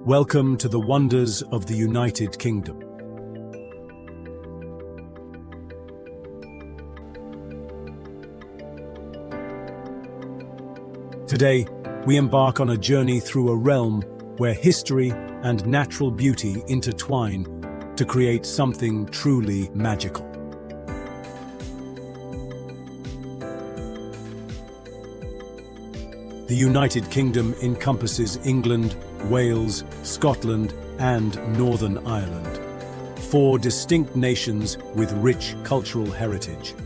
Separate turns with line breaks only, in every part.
Welcome to the wonders of the United Kingdom. Today, we embark on a journey through a realm where history and natural beauty intertwine to create something truly magical. The United Kingdom encompasses England, Wales, Scotland, and Northern Ireland, four distinct nations with rich cultural heritage.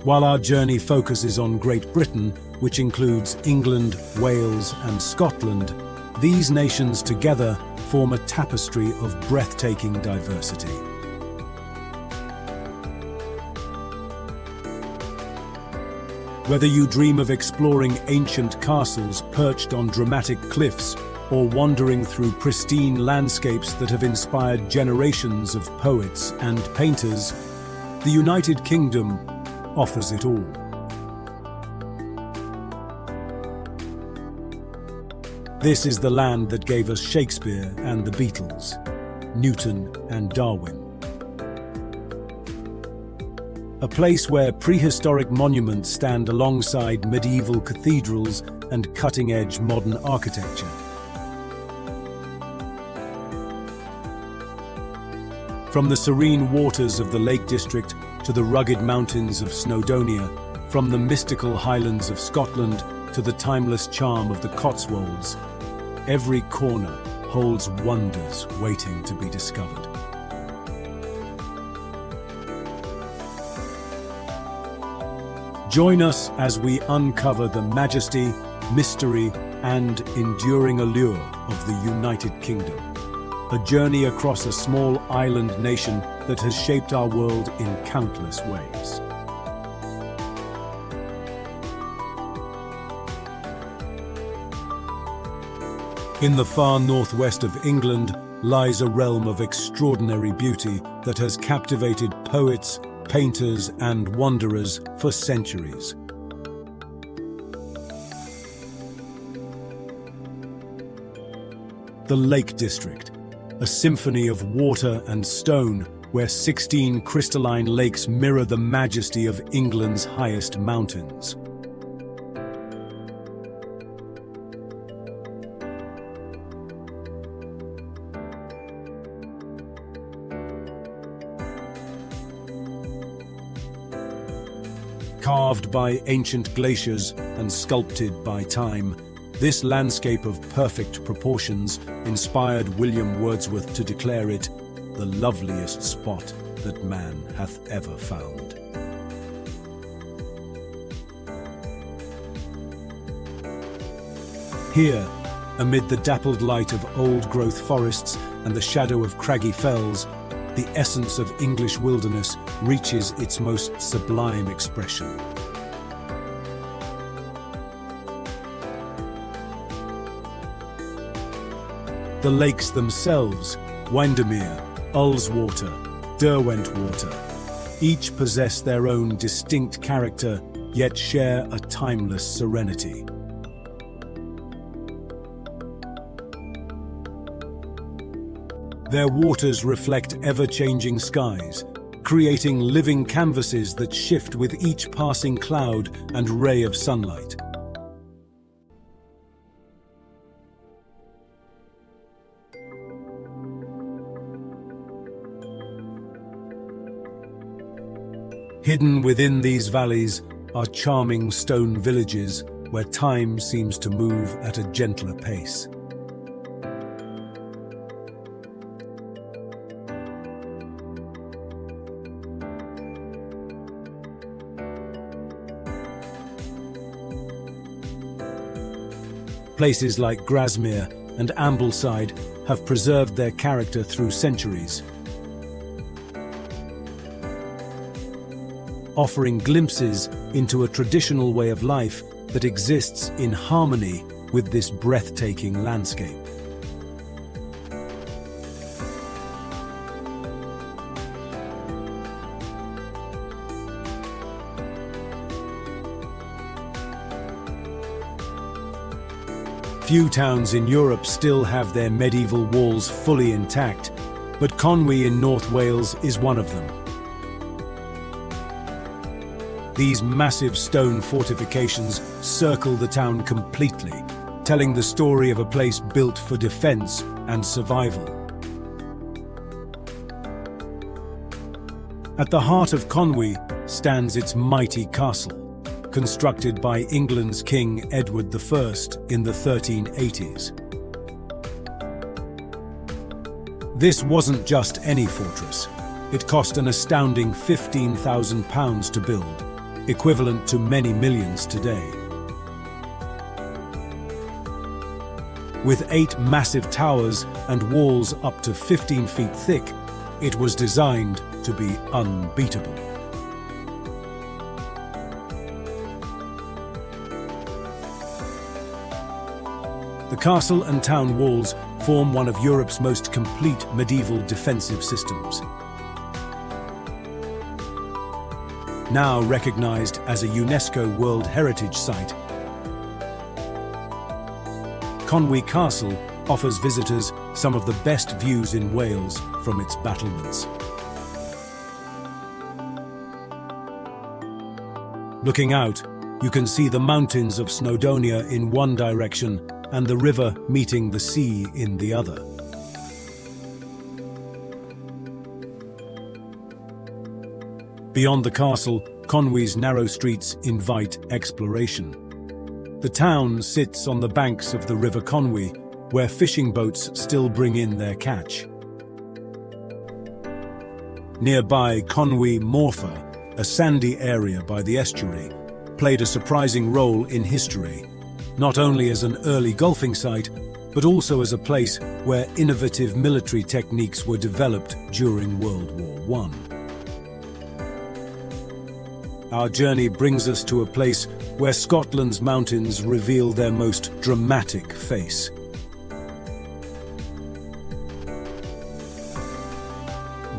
While our journey focuses on Great Britain, which includes England, Wales, and Scotland, these nations together form a tapestry of breathtaking diversity. Whether you dream of exploring ancient castles perched on dramatic cliffs or wandering through pristine landscapes that have inspired generations of poets and painters, the United Kingdom offers it all. This is the land that gave us Shakespeare and the Beatles, Newton and Darwin. A place where prehistoric monuments stand alongside medieval cathedrals and cutting-edge modern architecture. From the serene waters of the Lake District to the rugged mountains of Snowdonia, from the mystical highlands of Scotland to the timeless charm of the Cotswolds, every corner holds wonders waiting to be discovered. Join us as we uncover the majesty, mystery, and enduring allure of the United Kingdom. A journey across a small island nation that has shaped our world in countless ways. In the far northwest of England lies a realm of extraordinary beauty that has captivated poets, painters, and wanderers for centuries. The Lake District, a symphony of water and stone where 16 crystalline lakes mirror the majesty of England's highest mountains. Carved by ancient glaciers and sculpted by time, this landscape of perfect proportions inspired William Wordsworth to declare it the loveliest spot that man hath ever found. Here, amid the dappled light of old-growth forests and the shadow of craggy fells, the essence of English wilderness reaches its most sublime expression. The lakes themselves, Windermere, Ullswater, Derwentwater, each possess their own distinct character, yet share a timeless serenity. Their waters reflect ever-changing skies, creating living canvases that shift with each passing cloud and ray of sunlight. Hidden within these valleys are charming stone villages where time seems to move at a gentler pace. Places like Grasmere and Ambleside have preserved their character through centuries, offering glimpses into a traditional way of life that exists in harmony with this breathtaking landscape. Few towns in Europe still have their medieval walls fully intact, but Conwy in North Wales is one of them. These massive stone fortifications circle the town completely, telling the story of a place built for defense and survival. At the heart of Conwy stands its mighty castle, constructed by England's King Edward I in the 1380s. This wasn't just any fortress. It cost an astounding £15,000 to build, equivalent to many millions today. With 8 massive towers and walls up to 15 feet thick, it was designed to be unbeatable. The castle and town walls form one of Europe's most complete medieval defensive systems. Now recognized as a UNESCO World Heritage Site, Conwy Castle offers visitors some of the best views in Wales from its battlements. Looking out, you can see the mountains of Snowdonia in one direction and the river meeting the sea in the other. Beyond the castle, Conwy's narrow streets invite exploration. The town sits on the banks of the River Conwy, where fishing boats still bring in their catch. Nearby, Conwy Morfa, a sandy area by the estuary, played a surprising role in history, not only as an early golfing site, but also as a place where innovative military techniques were developed during World War I. Our journey brings us to a place where Scotland's mountains reveal their most dramatic face.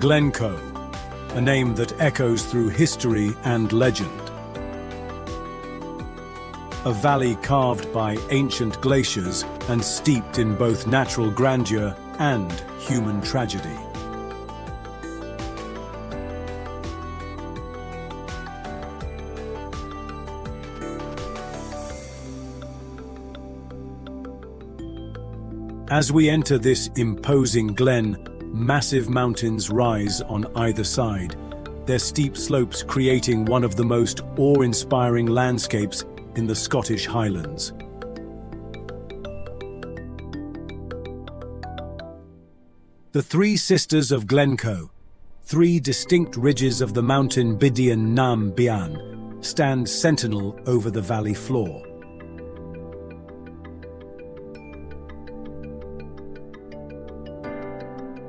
Glencoe, a name that echoes through history and legend. A valley carved by ancient glaciers and steeped in both natural grandeur and human tragedy. As we enter this imposing glen, massive mountains rise on either side, their steep slopes creating one of the most awe-inspiring landscapes in the Scottish Highlands. The Three Sisters of Glencoe, 3 distinct ridges of the mountain Bidian Nam Bian, stand sentinel over the valley floor.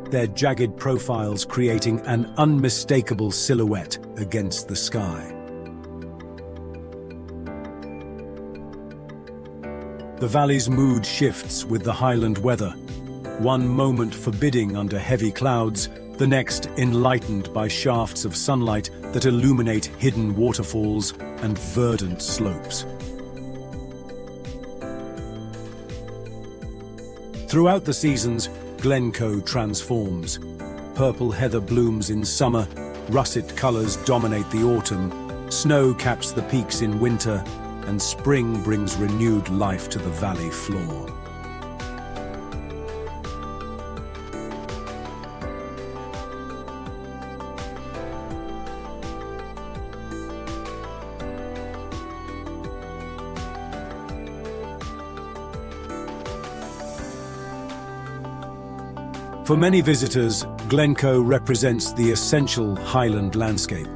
Their jagged profiles creating an unmistakable silhouette against the sky. The valley's mood shifts with the highland weather, one moment forbidding under heavy clouds, the next enlightened by shafts of sunlight that illuminate hidden waterfalls and verdant slopes. Throughout the seasons, Glencoe transforms. Purple heather blooms in summer, russet colors dominate the autumn, snow caps the peaks in winter, and spring brings renewed life to the valley floor. For many visitors, Glencoe represents the essential Highland landscape,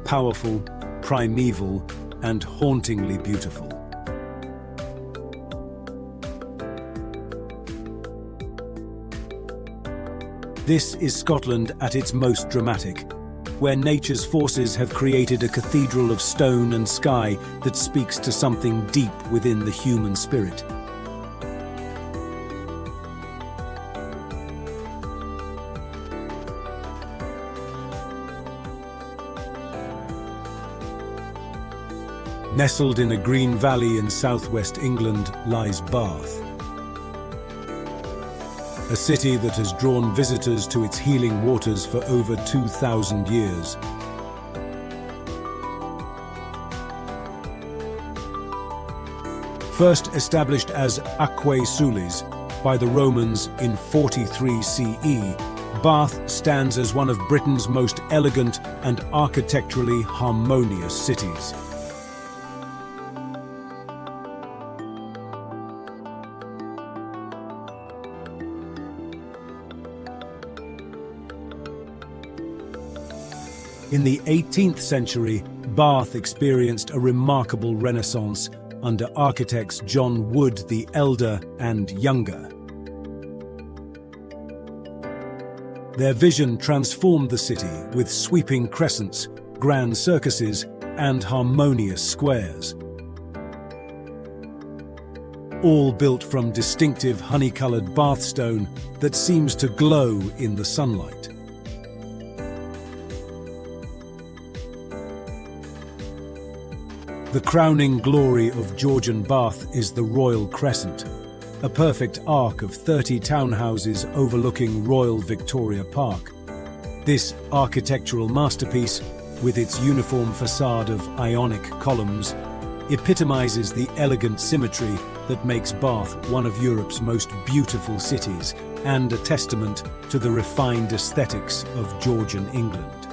powerful, primeval, and hauntingly beautiful. This is Scotland at its most dramatic, where nature's forces have created a cathedral of stone and sky that speaks to something deep within the human spirit. Nestled in a green valley in southwest England lies Bath, a city that has drawn visitors to its healing waters for over 2,000 years. First established as Aquae Sulis by the Romans in 43 CE, Bath stands as one of Britain's most elegant and architecturally harmonious cities. In the 18th century, Bath experienced a remarkable renaissance under architects John Wood the Elder and Younger. Their vision transformed the city with sweeping crescents, grand circuses, and harmonious squares. All built from distinctive honey-coloured Bath stone that seems to glow in the sunlight. The crowning glory of Georgian Bath is the Royal Crescent, a perfect arc of 30 townhouses overlooking Royal Victoria Park. This architectural masterpiece, with its uniform facade of Ionic columns, epitomizes the elegant symmetry that makes Bath one of Europe's most beautiful cities and a testament to the refined aesthetics of Georgian England.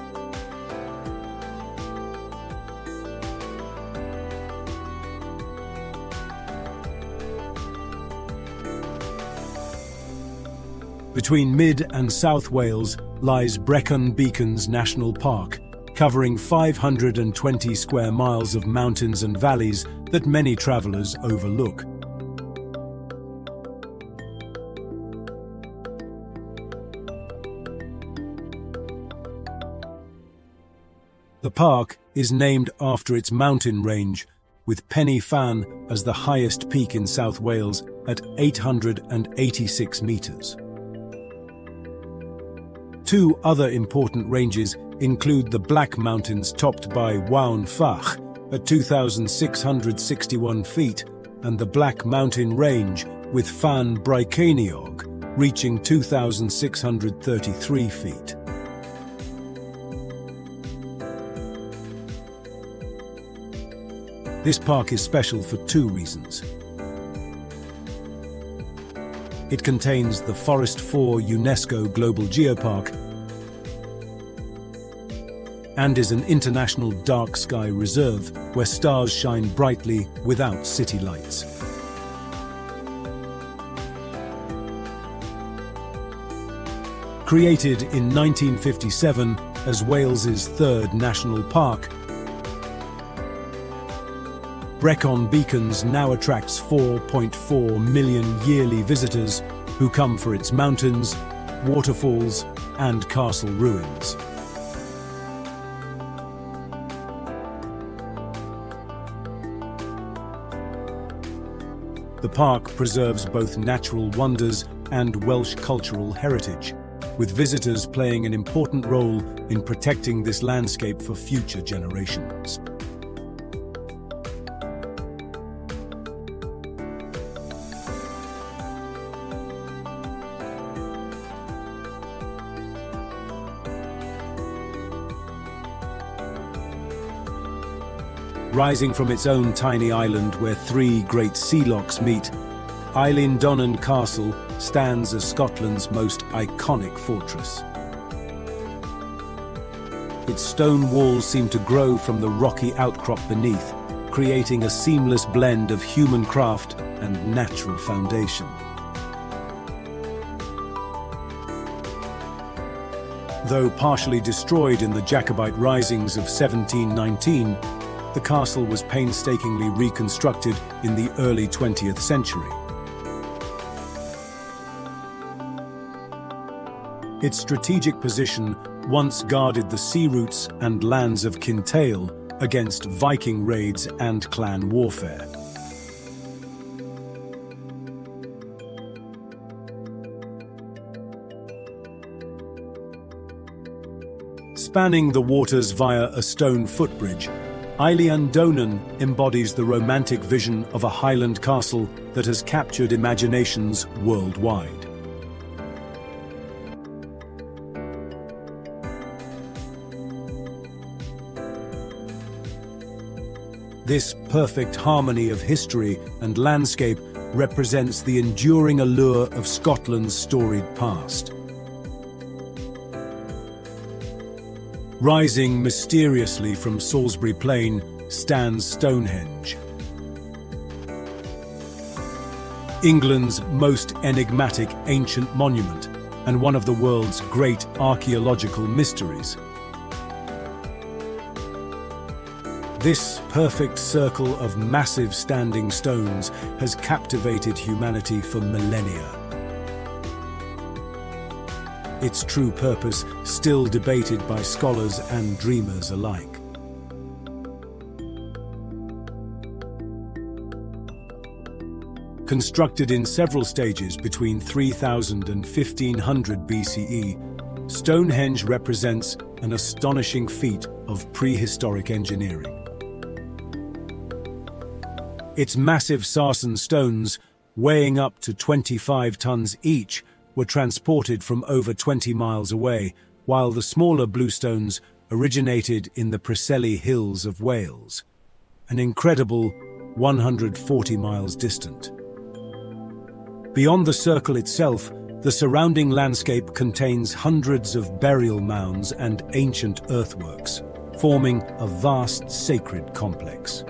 Between Mid and South Wales lies Brecon Beacons National Park, covering 520 square miles of mountains and valleys that many travellers overlook. The park is named after its mountain range, with Pen y Fan as the highest peak in South Wales at 886 metres. Two other important ranges include the Black Mountains topped by Waun Fach at 2,661 feet and the Black Mountain Range with Fan Bryceiniog reaching 2,633 feet. This park is special for two reasons. It contains the Forest 4 UNESCO Global Geopark and is an international dark sky reserve where stars shine brightly without city lights. Created in 1957 as Wales's third national park, Brecon Beacons now attracts 4.4 million yearly visitors who come for its mountains, waterfalls, and castle ruins. The park preserves both natural wonders and Welsh cultural heritage, with visitors playing an important role in protecting this landscape for future generations. Rising from its own tiny island where three great sea lochs meet, Eilean Donan Castle stands as Scotland's most iconic fortress. Its stone walls seem to grow from the rocky outcrop beneath, creating a seamless blend of human craft and natural foundation. Though partially destroyed in the Jacobite risings of 1719, the castle was painstakingly reconstructed in the early 20th century. Its strategic position once guarded the sea routes and lands of Kintail against Viking raids and clan warfare. Spanning the waters via a stone footbridge, Eilean Donan embodies the romantic vision of a Highland castle that has captured imaginations worldwide. This perfect harmony of history and landscape represents the enduring allure of Scotland's storied past. Rising mysteriously from Salisbury Plain stands Stonehenge, England's most enigmatic ancient monument and one of the world's great archaeological mysteries. This perfect circle of massive standing stones has captivated humanity for millennia. Its true purpose still debated by scholars and dreamers alike. Constructed in several stages between 3000 and 1500 BCE, Stonehenge represents an astonishing feat of prehistoric engineering. Its massive sarsen stones, weighing up to 25 tons each, were transported from over 20 miles away, while the smaller bluestones originated in the Preseli Hills of Wales, an incredible 140 miles distant. Beyond the circle itself, the surrounding landscape contains hundreds of burial mounds and ancient earthworks, forming a vast sacred complex.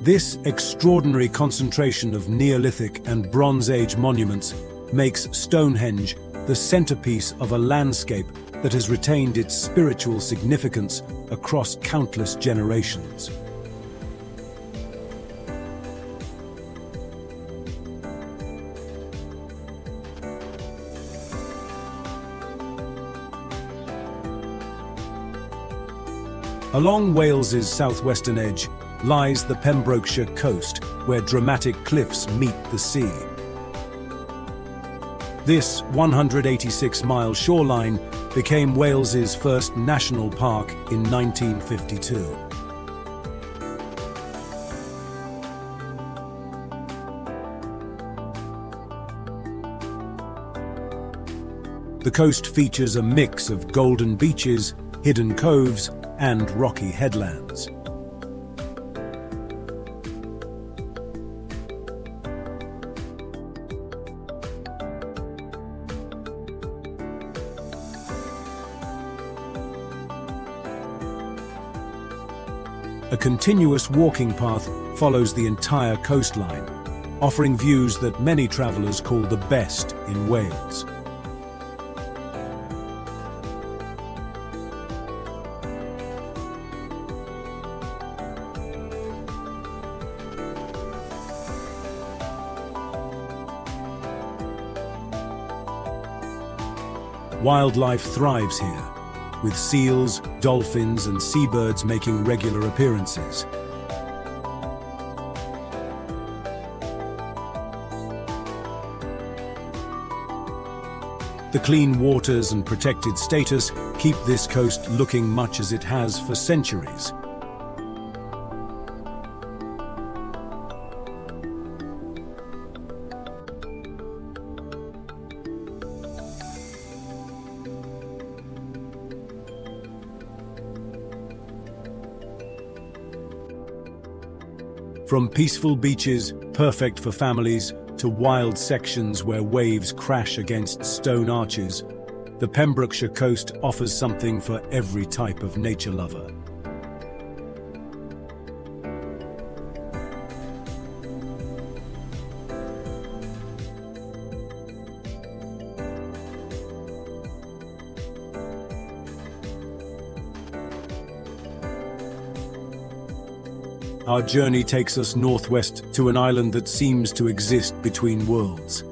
This extraordinary concentration of Neolithic and Bronze Age monuments makes Stonehenge the centerpiece of a landscape that has retained its spiritual significance across countless generations. Along Wales's southwestern edge lies the Pembrokeshire coast, where dramatic cliffs meet the sea. This 186-mile shoreline became Wales's first national park in 1952. The coast features a mix of golden beaches, hidden coves, and rocky headlands. A continuous walking path follows the entire coastline, offering views that many travellers call the best in Wales. Wildlife thrives here, with seals, dolphins, and seabirds making regular appearances. The clean waters and protected status keep this coast looking much as it has for centuries. From peaceful beaches, perfect for families, to wild sections where waves crash against stone arches, the Pembrokeshire coast offers something for every type of nature lover. Our journey takes us northwest to an island that seems to exist between worlds.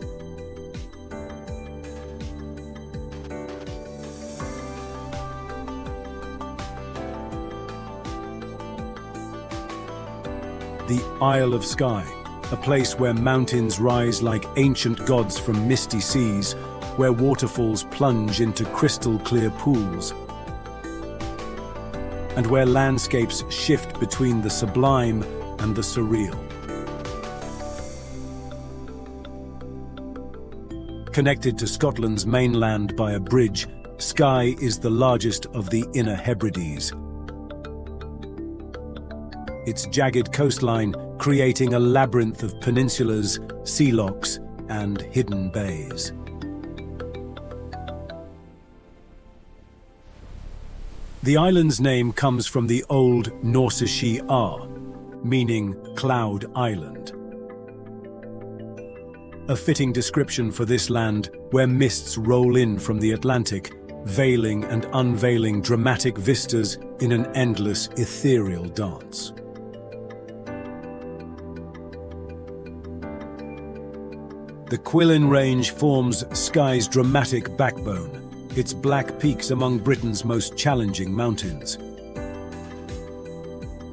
The Isle of Skye, a place where mountains rise like ancient gods from misty seas, where waterfalls plunge into crystal-clear pools, and where landscapes shift between the sublime and the surreal. Connected to Scotland's mainland by a bridge, Skye is the largest of the Inner Hebrides. Its jagged coastline creating a labyrinth of peninsulas, sea lochs, and hidden bays. The island's name comes from the Old Norse Ar, meaning Cloud Island. A fitting description for this land where mists roll in from the Atlantic, veiling and unveiling dramatic vistas in an endless ethereal dance. The Quillen Range forms Skye's dramatic backbone, its black peaks among Britain's most challenging mountains.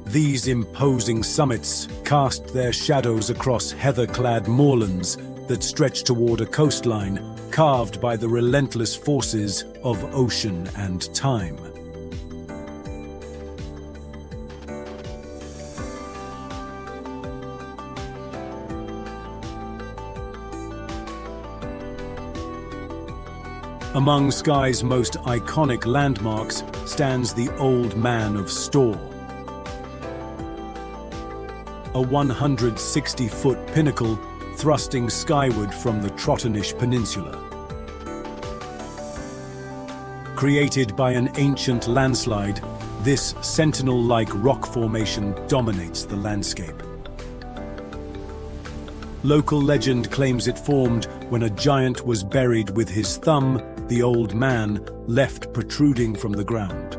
These imposing summits cast their shadows across heather-clad moorlands that stretch toward a coastline carved by the relentless forces of ocean and time. Among Skye's most iconic landmarks stands the Old Man of Storr, a 160-foot pinnacle thrusting skyward from the Trottenish Peninsula. Created by an ancient landslide, this sentinel-like rock formation dominates the landscape. Local legend claims it formed when a giant was buried with his thumb, the old man, left protruding from the ground.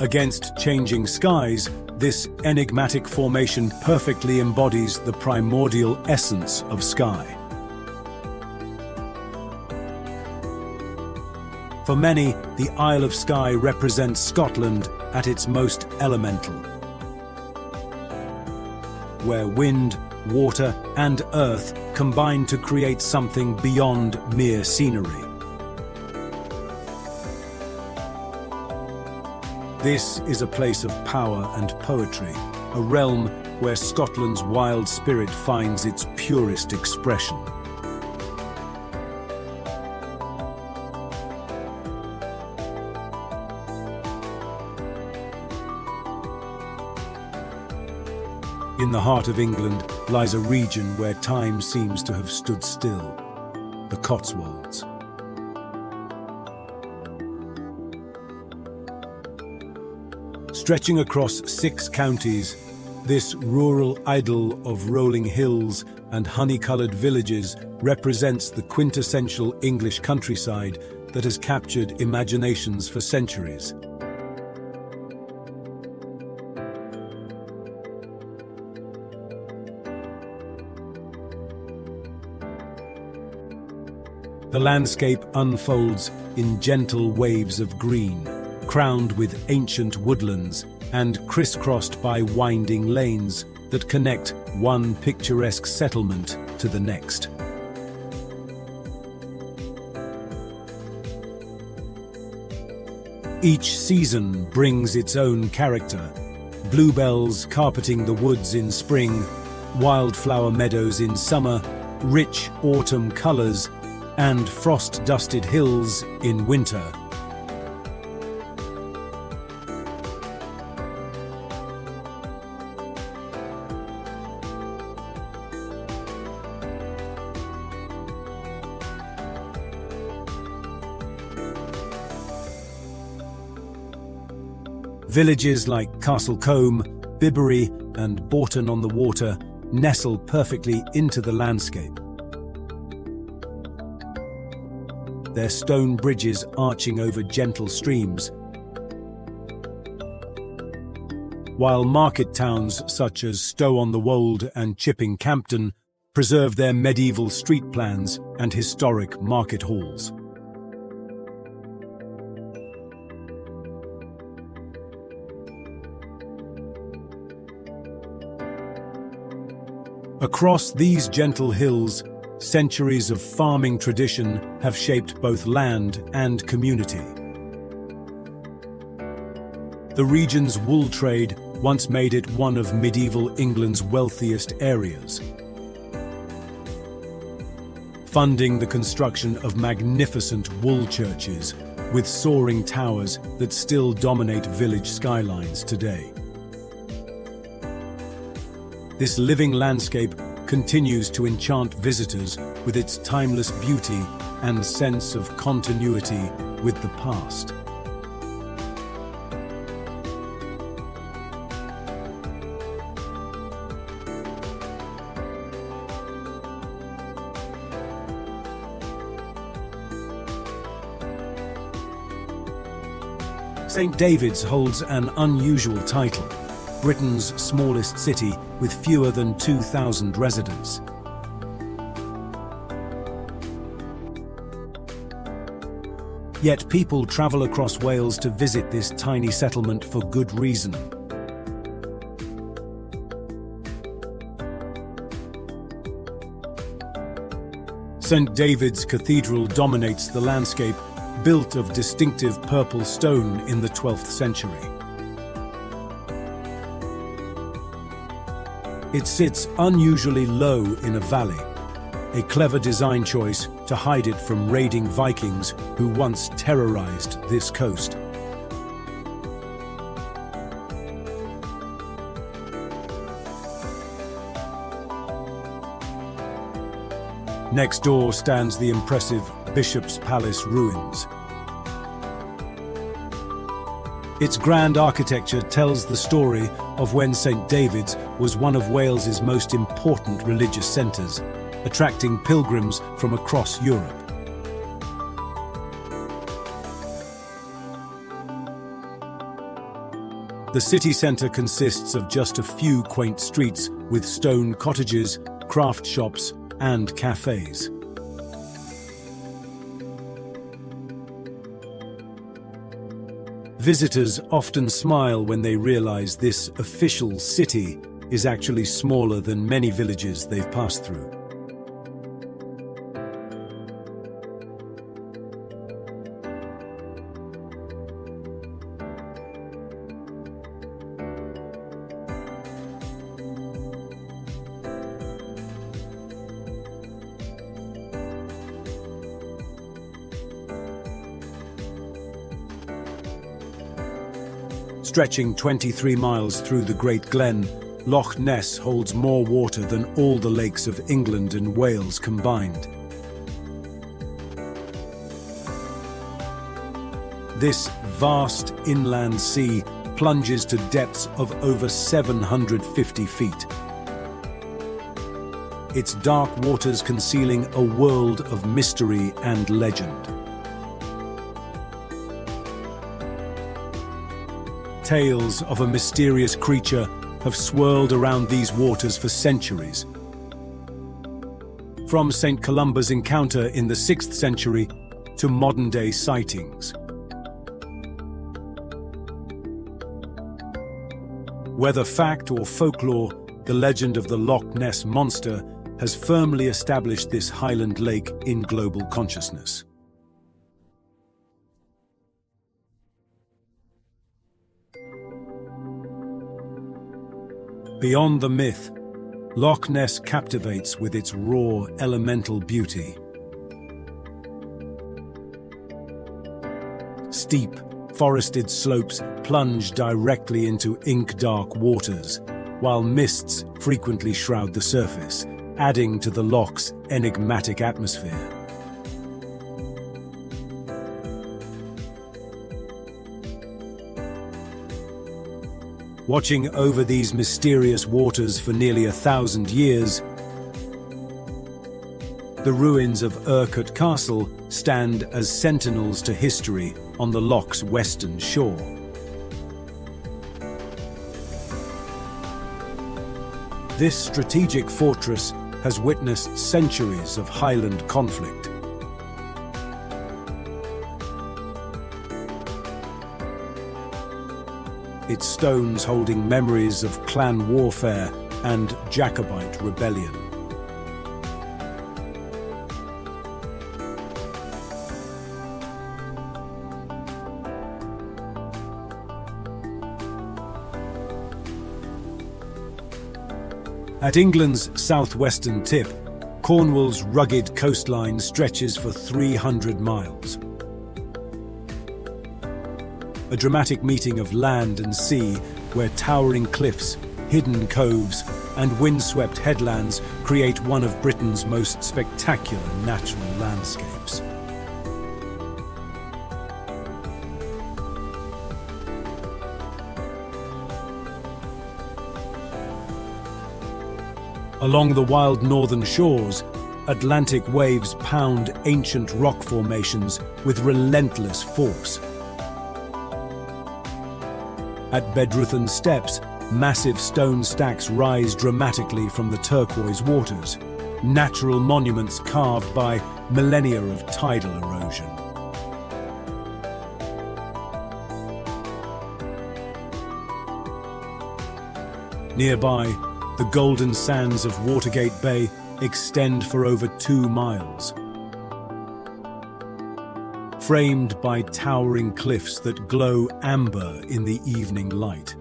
Against changing skies, this enigmatic formation perfectly embodies the primordial essence of Skye. For many, the Isle of Skye represents Scotland at its most elemental, where wind, water, and earth combine to create something beyond mere scenery. This is a place of power and poetry, a realm where Scotland's wild spirit finds its purest expression. In the heart of England lies a region where time seems to have stood still, the Cotswolds. Stretching across 6 counties, this rural idyll of rolling hills and honey-coloured villages represents the quintessential English countryside that has captured imaginations for centuries. The landscape unfolds in gentle waves of green, crowned with ancient woodlands and crisscrossed by winding lanes that connect one picturesque settlement to the next. Each season brings its own character. Bluebells carpeting the woods in spring, wildflower meadows in summer, rich autumn colours, and frost-dusted hills in winter. Villages like Castlecombe, Bibury, and Bourton-on-the-Water nestle perfectly into the landscape. Their stone bridges arching over gentle streams, while market towns such as Stow-on-the-Wold and Chipping-Campden preserve their medieval street plans and historic market halls. Across these gentle hills, centuries of farming tradition have shaped both land and community. The region's wool trade once made it one of medieval England's wealthiest areas. funding the construction of magnificent wool churches with soaring towers that still dominate village skylines today. This living landscape continues to enchant visitors with its timeless beauty and sense of continuity with the past. St. David's holds an unusual title, Britain's smallest city with fewer than 2,000 residents. Yet people travel across Wales to visit this tiny settlement for good reason. St. David's Cathedral dominates the landscape, built of distinctive purple stone in the 12th century. It sits unusually low in a valley, a clever design choice to hide it from raiding Vikings who once terrorized this coast. Next door stands the impressive Bishop's Palace ruins. Its grand architecture tells the story of when St. David's was one of Wales's most important religious centres, attracting pilgrims from across Europe. The city centre consists of just a few quaint streets with stone cottages, craft shops, and cafes. Visitors often smile when they realize this official city is actually smaller than many villages they've passed through. Stretching 23 miles through the Great Glen, Loch Ness holds more water than all the lakes of England and Wales combined. This vast inland sea plunges to depths of over 750 feet. Its dark waters concealing a world of mystery and legend. Tales of a mysterious creature have swirled around these waters for centuries. From St. Columba's encounter in the 6th century to modern-day sightings. Whether fact or folklore, the legend of the Loch Ness monster has firmly established this highland lake in global consciousness. Beyond the myth, Loch Ness captivates with its raw, elemental beauty. Steep, forested slopes plunge directly into ink-dark waters, while mists frequently shroud the surface, adding to the loch's enigmatic atmosphere. Watching over these mysterious waters for nearly 1,000 years, the ruins of Urquhart Castle stand as sentinels to history on the loch's western shore. This strategic fortress has witnessed centuries of Highland conflict. Its stones holding memories of clan warfare and Jacobite rebellion. At England's southwestern tip, Cornwall's rugged coastline stretches for 300 miles. A dramatic meeting of land and sea where towering cliffs, hidden coves, and windswept headlands create one of Britain's most spectacular natural landscapes. Along the wild northern shores, Atlantic waves pound ancient rock formations with relentless force. At Bedruthan Steps, massive stone stacks rise dramatically from the turquoise waters, natural monuments carved by millennia of tidal erosion. Nearby, the golden sands of Watergate Bay extend for over 2 miles. Framed by towering cliffs that glow amber in the evening light.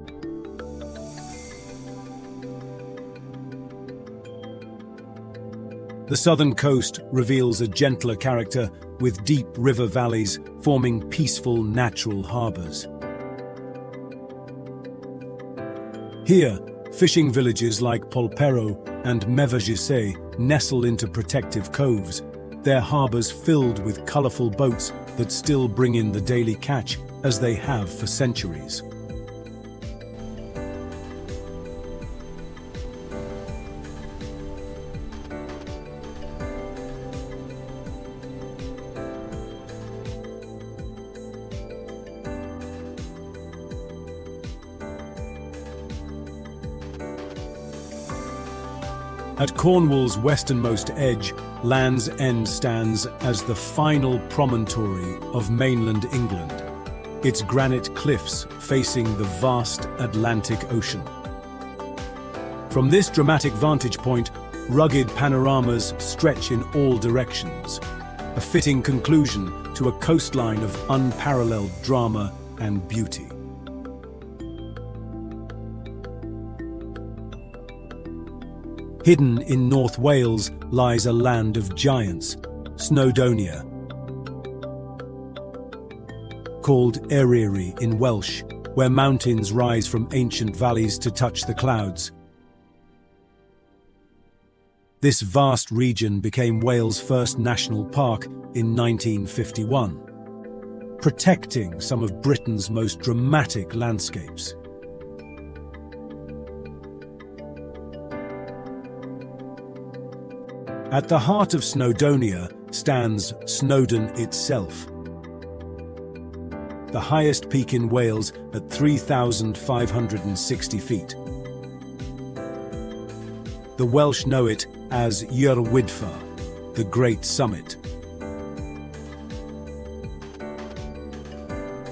The southern coast reveals a gentler character with deep river valleys forming peaceful natural harbours. Here, fishing villages like Polperro and Mevagissé nestle into protective coves, their harbours filled with colourful boats that still bring in the daily catch as they have for centuries. At Cornwall's westernmost edge, Land's End stands as the final promontory of mainland England, its granite cliffs facing the vast Atlantic Ocean. From this dramatic vantage point, rugged panoramas stretch in all directions, a fitting conclusion to a coastline of unparalleled drama and beauty. Hidden in North Wales lies a land of giants, Snowdonia. Called Eryri in Welsh, where mountains rise from ancient valleys to touch the clouds. This vast region became Wales' first national park in 1951, protecting some of Britain's most dramatic landscapes. At the heart of Snowdonia stands Snowdon itself, the highest peak in Wales at 3,560 feet. The Welsh know it as Yr Wydfa, the Great Summit.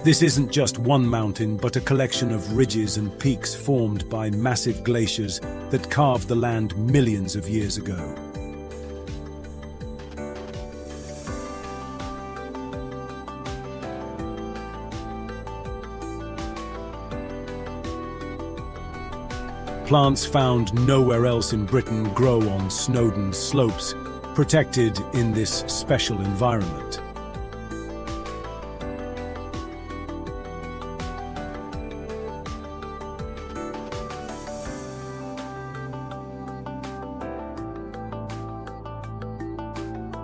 This isn't just one mountain, but a collection of ridges and peaks formed by massive glaciers that carved the land millions of years ago. Plants found nowhere else in Britain grow on Snowdon's slopes, protected in this special environment.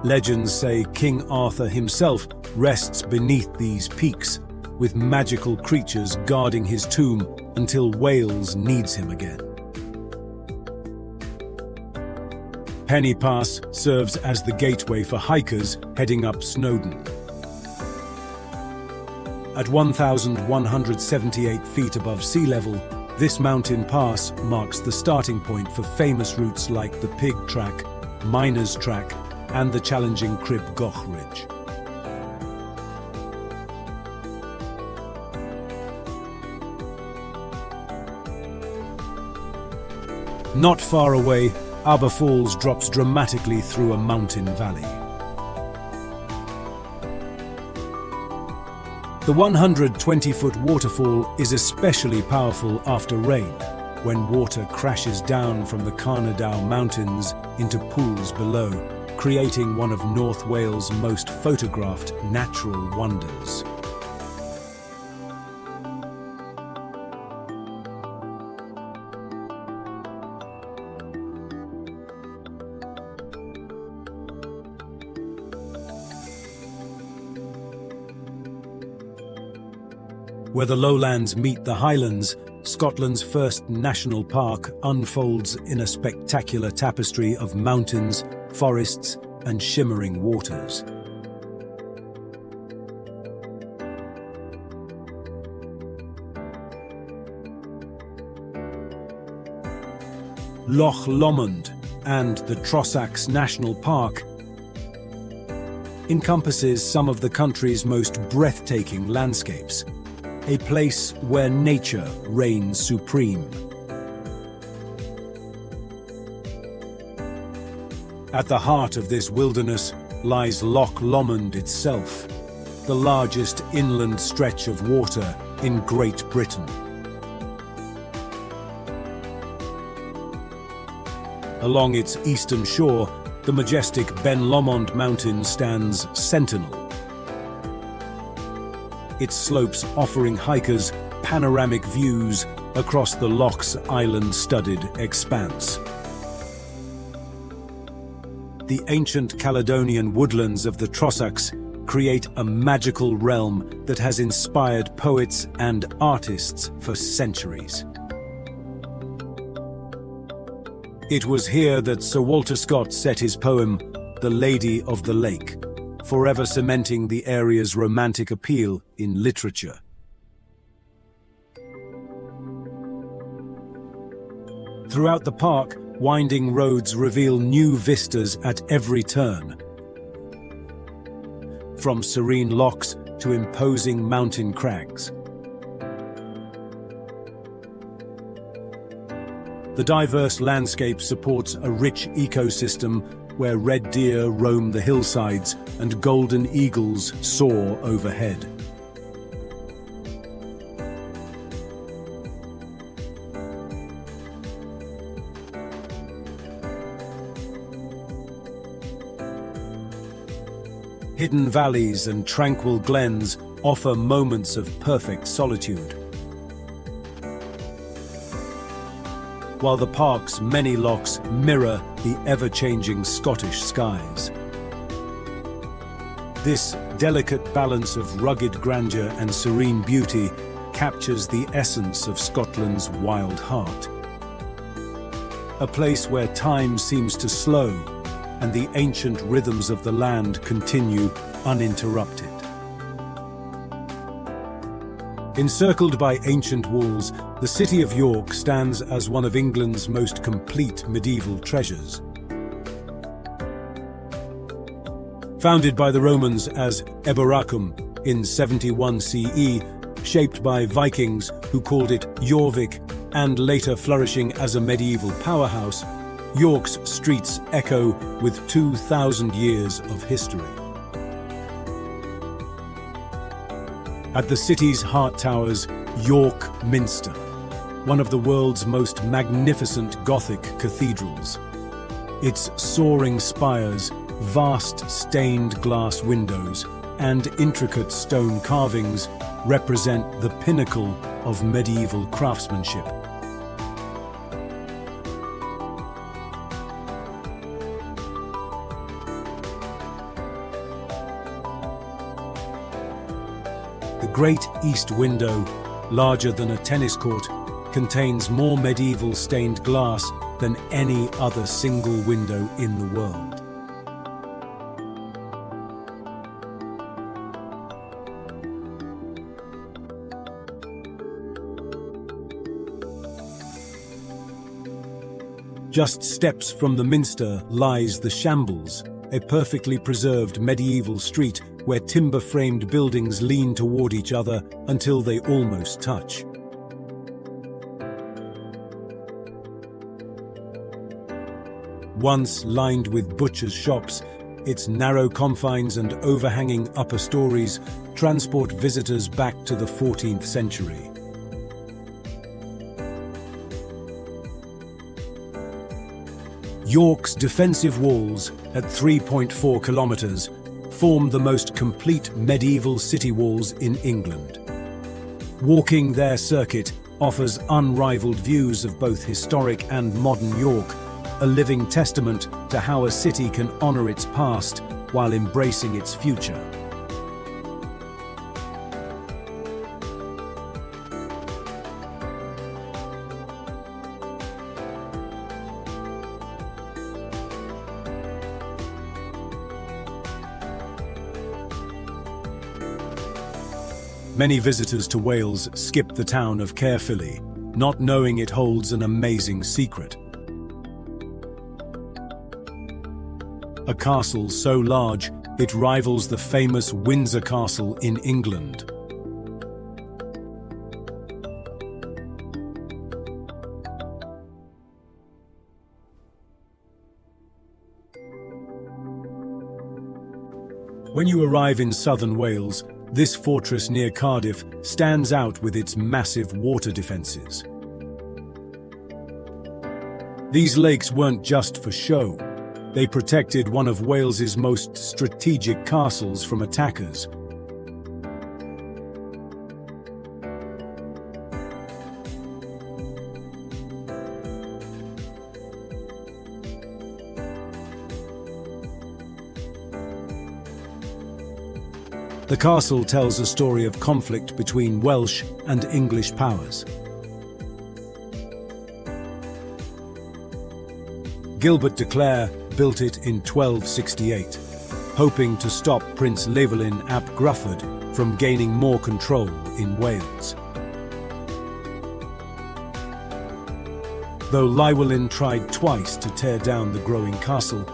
Legends say King Arthur himself rests beneath these peaks, with magical creatures guarding his tomb until Wales needs him again. Penny Pass serves as the gateway for hikers heading up Snowdon. At 1,178 feet above sea level, this mountain pass marks the starting point for famous routes like the Pig Track, Miner's Track, and the challenging Crib Goch Ridge. Not far away, Aber Falls drops dramatically through a mountain valley. The 120-foot waterfall is especially powerful after rain, when water crashes down from the Carnadow Mountains into pools below, creating one of North Wales' most photographed natural wonders. Where the lowlands meet the Highlands, Scotland's first national park unfolds in a spectacular tapestry of mountains, forests, and shimmering waters. Loch Lomond and the Trossachs National Park encompasses some of the country's most breathtaking landscapes, a place where nature reigns supreme. At the heart of this wilderness lies Loch Lomond itself, the largest inland stretch of water in Great Britain. Along its eastern shore, the majestic Ben Lomond mountain stands sentinel, its slopes offering hikers panoramic views across the loch's island-studded expanse. The ancient Caledonian woodlands of the Trossachs create a magical realm that has inspired poets and artists for centuries. It was here that Sir Walter Scott set his poem, The Lady of the Lake, forever cementing the area's romantic appeal in literature. Throughout the park, winding roads reveal new vistas at every turn. From serene lochs to imposing mountain crags. The diverse landscape supports a rich ecosystem where red deer roam the hillsides and golden eagles soar overhead. Hidden valleys and tranquil glens offer moments of perfect solitude, while the park's many lochs mirror the ever-changing Scottish skies. This delicate balance of rugged grandeur and serene beauty captures the essence of Scotland's wild heart. A place where time seems to slow and the ancient rhythms of the land continue uninterrupted. Encircled by ancient walls, the city of York stands as one of England's most complete medieval treasures. Founded by the Romans as Eboracum in 71 CE, shaped by Vikings who called it Jorvik, and later flourishing as a medieval powerhouse, York's streets echo with 2,000 years of history. At the city's heart towers York Minster, one of the world's most magnificent Gothic cathedrals. Its soaring spires, vast stained glass windows, and intricate stone carvings represent the pinnacle of medieval craftsmanship. The Great East Window, larger than a tennis court, contains more medieval stained glass than any other single window in the world. Just steps from the Minster lies the Shambles, a perfectly preserved medieval street where timber-framed buildings lean toward each other until they almost touch. Once lined with butchers' shops, its narrow confines and overhanging upper stories transport visitors back to the 14th century. York's defensive walls, at 3.4 kilometres, form the most complete medieval city walls in England. Walking their circuit offers unrivaled views of both historic and modern York, a living testament to how a city can honour its past while embracing its future. Many visitors to Wales skip the town of Caerphilly, not knowing it holds an amazing secret. A castle so large, it rivals the famous Windsor Castle in England. When you arrive in southern Wales, this fortress near Cardiff stands out with its massive water defences. These lakes weren't just for show. They protected one of Wales's most strategic castles from attackers. The castle tells a story of conflict between Welsh and English powers. Gilbert de Clare built it in 1268, hoping to stop Prince Llywelyn ap Gruffydd from gaining more control in Wales. Though Llywelyn tried twice to tear down the growing castle,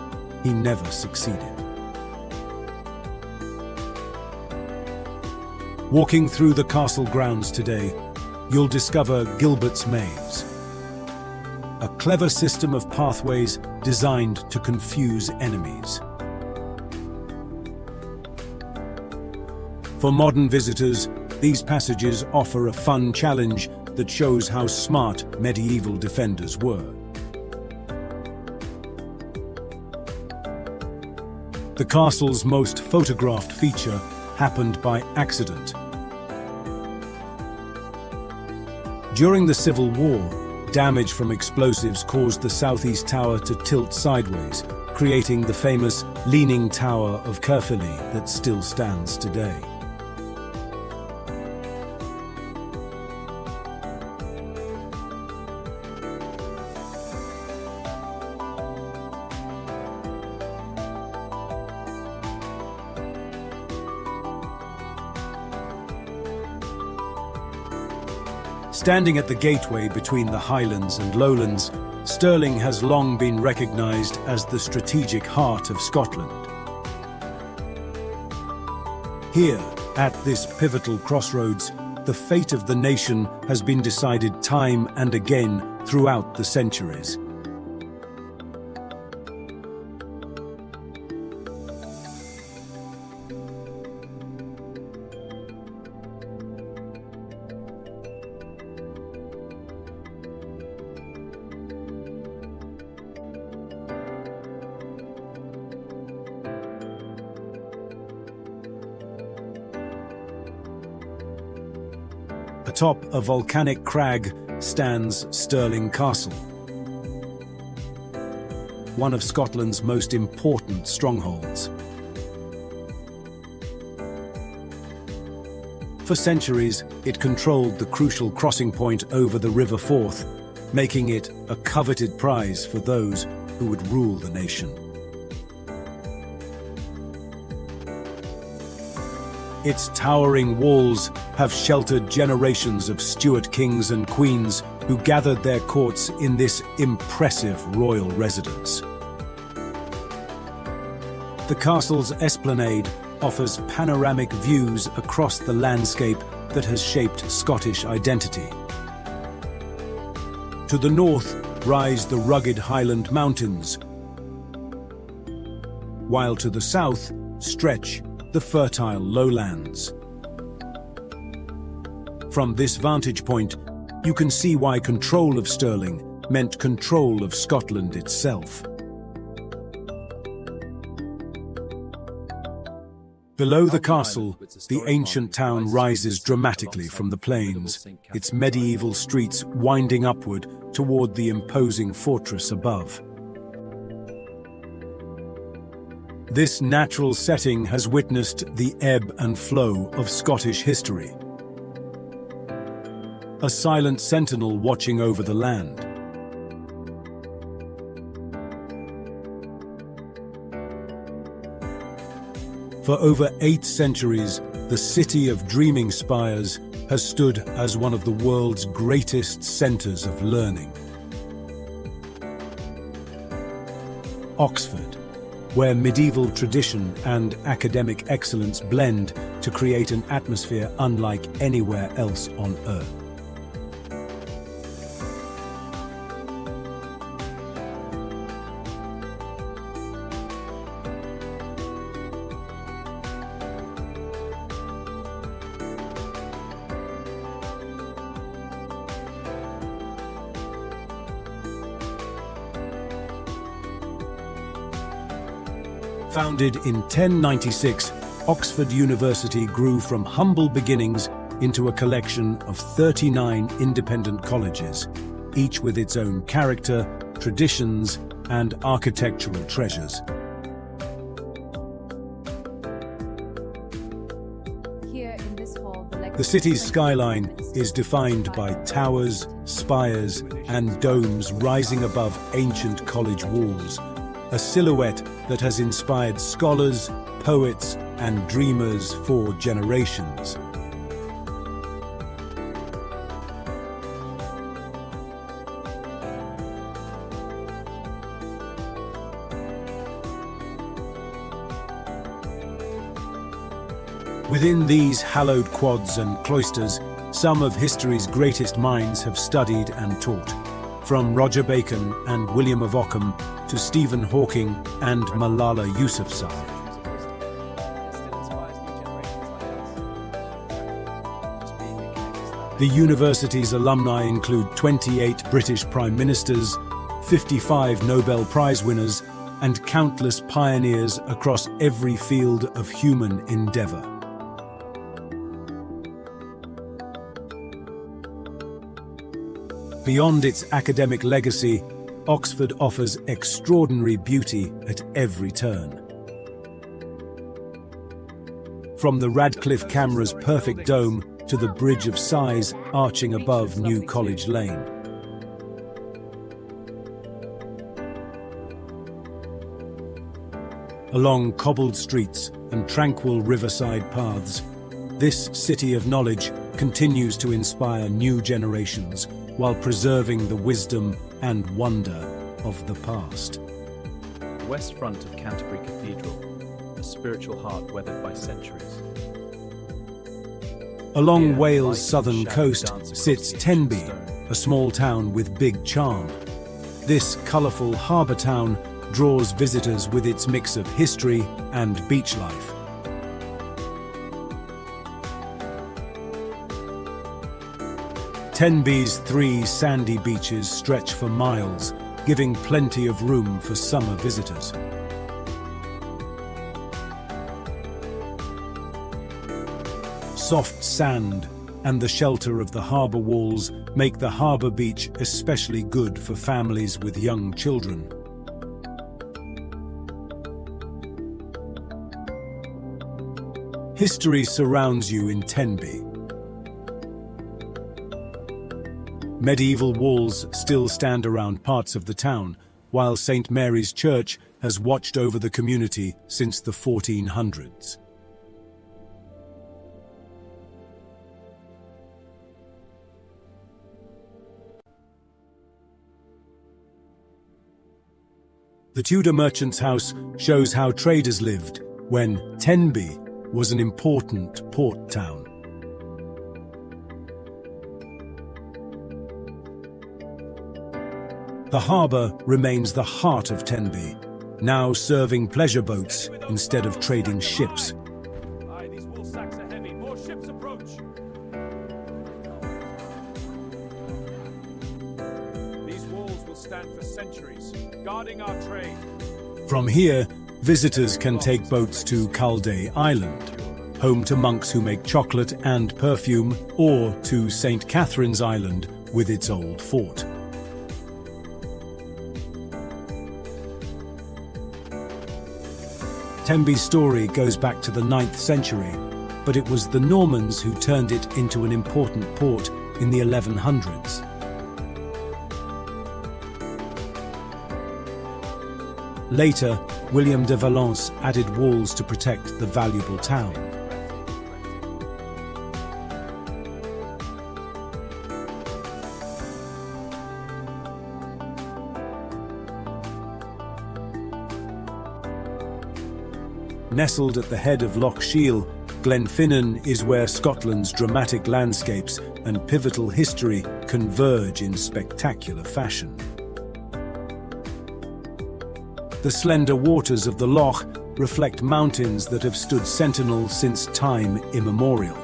he never succeeded. Walking through the castle grounds today, you'll discover Gilbert's Maze, a clever system of pathways designed to confuse enemies. For modern visitors, these passages offer a fun challenge that shows how smart medieval defenders were. The castle's most photographed feature happened by accident. During the Civil War, damage from explosives caused the southeast tower to tilt sideways, creating the famous Leaning Tower of Caerphilly that still stands today. Standing at the gateway between the Highlands and Lowlands, Stirling has long been recognised as the strategic heart of Scotland. Here, at this pivotal crossroads, the fate of the nation has been decided time and again throughout the centuries. Atop a volcanic crag stands Stirling Castle, one of Scotland's most important strongholds. For centuries, it controlled the crucial crossing point over the River Forth, making it a coveted prize for those who would rule the nation. Its towering walls have sheltered generations of Stuart kings and queens who gathered their courts in this impressive royal residence. The castle's esplanade offers panoramic views across the landscape that has shaped Scottish identity. To the north rise the rugged Highland Mountains, while to the south stretch the fertile lowlands. From this vantage point, you can see why control of Stirling meant control of Scotland itself. Below the castle, the ancient town rises dramatically from the plains, its medieval streets winding upward toward the imposing fortress above. This natural setting has witnessed the ebb and flow of Scottish history. A silent sentinel watching over the land. For over 8 centuries, the city of dreaming spires has stood as one of the world's greatest centres of learning. Oxford, where medieval tradition and academic excellence blend to create an atmosphere unlike anywhere else on Earth. Founded in 1096, Oxford University grew from humble beginnings into a collection of 39 independent colleges, each with its own character, traditions, and architectural treasures.
Here in this hall,
the city's skyline is defined by towers, spires, and domes rising above ancient college walls, a silhouette that has inspired scholars, poets, and dreamers for generations. Within these hallowed quads and cloisters, some of history's greatest minds have studied and taught, from Roger Bacon and William of Ockham to Stephen Hawking and Malala Yousafzai. The university's alumni include 28 British Prime Ministers, 55 Nobel Prize winners, and countless pioneers across every field of human endeavour. Beyond its academic legacy, Oxford offers extraordinary beauty at every turn. From the Radcliffe Camera's perfect dome to the Bridge of Sighs arching above New College Lane. Along cobbled streets and tranquil riverside paths, this city of knowledge continues to inspire new generations while preserving the wisdom and wonder of the past.
The west front of Canterbury Cathedral, a spiritual heart weathered by centuries.
Along Wales' southern coast sits Tenby, a small town with big charm. This colourful harbour town draws visitors with its mix of history and beach life. Tenby's 3 sandy beaches stretch for miles, giving plenty of room for summer visitors. Soft sand and the shelter of the harbour walls make the harbour beach especially good for families with young children. History surrounds you in Tenby. Medieval walls still stand around parts of the town, while St. Mary's Church has watched over the community since the 1400s. The Tudor merchant's house shows how traders lived when Tenby was an important port town. The harbour remains the heart of Tenby, now serving pleasure boats instead of trading ships.
Aye, these wool sacks are heavy. More ships approach. These walls will stand for centuries, guarding our trade.
From here, Visitors can take boats to Calais Island, home to monks who make chocolate and perfume, or to St. Catherine's Island with its old fort. Tenby's story goes back to the 9th century, but it was the Normans who turned it into an important port in the 1100s. Later, William de Valence added walls to protect the valuable town. Nestled at the head of Loch, Glenfinnan is where Scotland's dramatic landscapes and pivotal history converge in spectacular fashion. The slender waters of the Loch reflect mountains that have stood sentinel since time immemorial.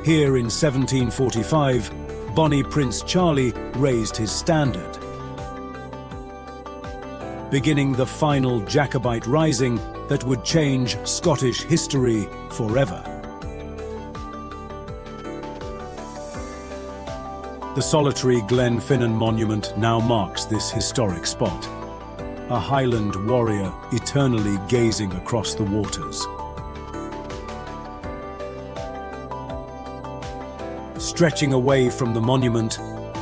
Here in 1745, Bonnie Prince Charlie raised his standard, beginning the final Jacobite rising that would change Scottish history forever. The solitary Glenfinnan monument now marks this historic spot, a Highland warrior eternally gazing across the waters. Stretching away from the monument,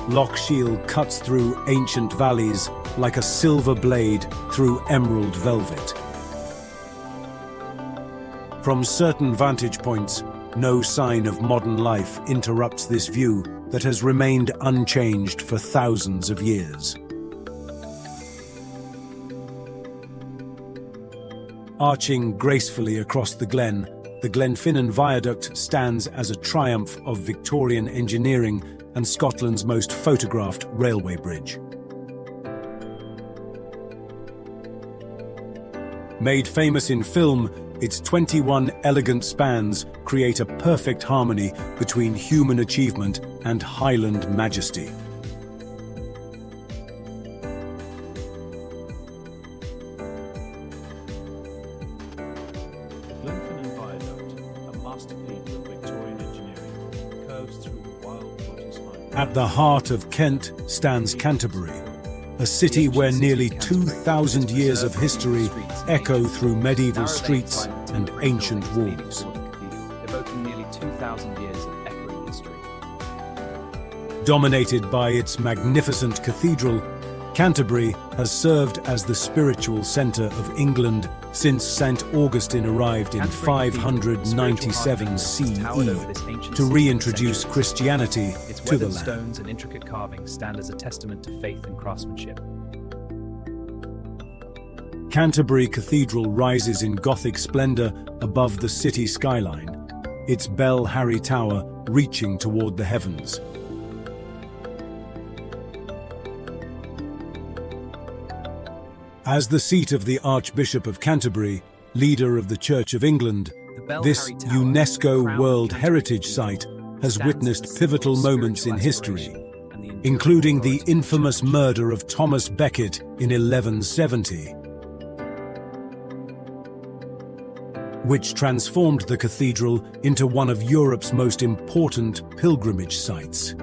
Loch cuts through ancient valleys like a silver blade through emerald velvet. From certain vantage points, no sign of modern life interrupts this view that has remained unchanged for thousands of years. Arching gracefully across the glen, the Glenfinnan Viaduct stands as a triumph of Victorian engineering and Scotland's most photographed railway bridge. Made famous in film, its 21 elegant spans create a perfect harmony between human achievement and Highland majesty.
The Glenfinnan Viaduct, a masterpiece of Victorian engineering, curves through the wild Scottish Highlands.
At the heart of Kent stands Canterbury, a city where nearly 2,000 years of history echo through medieval streets and ancient walls.
Evoking nearly 2,000 years of echoing history.
Dominated by its magnificent cathedral, Canterbury has served as the spiritual centre of England since St. Augustine arrived in 597 CE to reintroduce Christianity to the land.
Stones and intricate carvings stand as a testament to faith and craftsmanship.
Canterbury Cathedral rises in Gothic splendour above the city skyline, its Bell Harry Tower reaching toward the heavens. As the seat of the Archbishop of Canterbury, leader of the Church of England, this UNESCO World Heritage Site has witnessed pivotal moments in history, including the infamous murder of Thomas Becket in 1170, which transformed the cathedral into one of Europe's most important pilgrimage sites.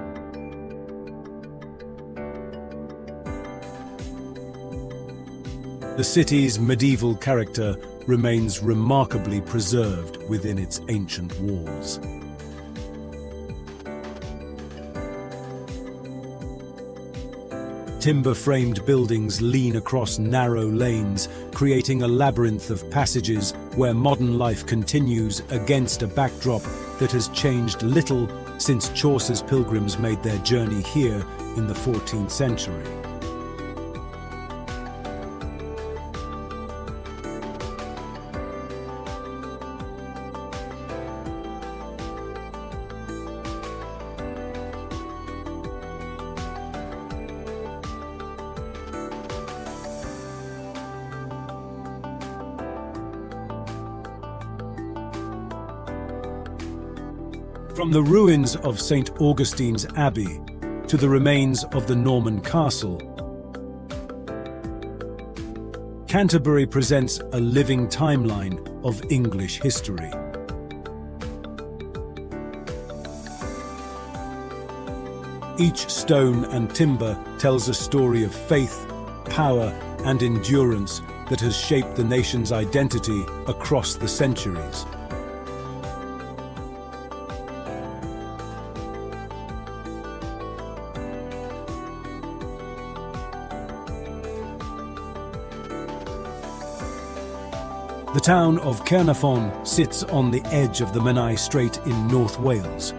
The city's medieval character remains remarkably preserved within its ancient walls. Timber-framed buildings lean across narrow lanes, creating a labyrinth of passages where modern life continues against a backdrop that has changed little since Chaucer's pilgrims made their journey here in the 14th century. From the ruins of St. Augustine's Abbey to the remains of the Norman castle, Canterbury presents a living timeline of English history. Each stone and timber tells a story of faith, power, and endurance that has shaped the nation's identity across the centuries. The town of Caernarfon sits on the edge of the Menai Strait in North Wales,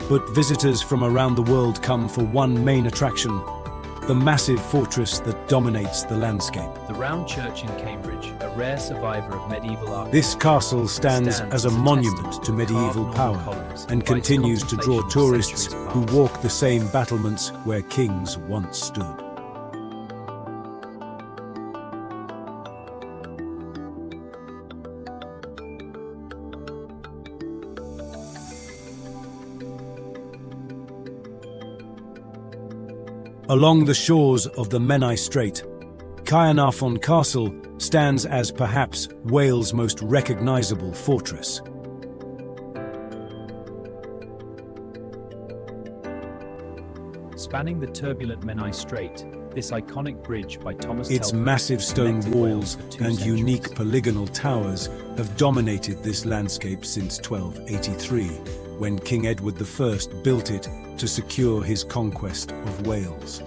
but visitors from around the world come for one main attraction: the massive fortress that dominates the landscape.
The Round Church in Cambridge, a rare survivor of medieval architecture.
This castle stands as a monument to medieval power and continues to draw tourists who walk the same battlements where kings once stood. Along the shores of the Menai Strait, Caernarfon Castle stands as perhaps Wales' most recognisable fortress.
Spanning the turbulent Menai Strait, this iconic bridge by Thomas
Its
Telford
massive stone
connected
walls
Wales for 2
and
centuries.
unique polygonal towers have dominated this landscape since 1283, when King Edward I built it to secure his conquest of Wales.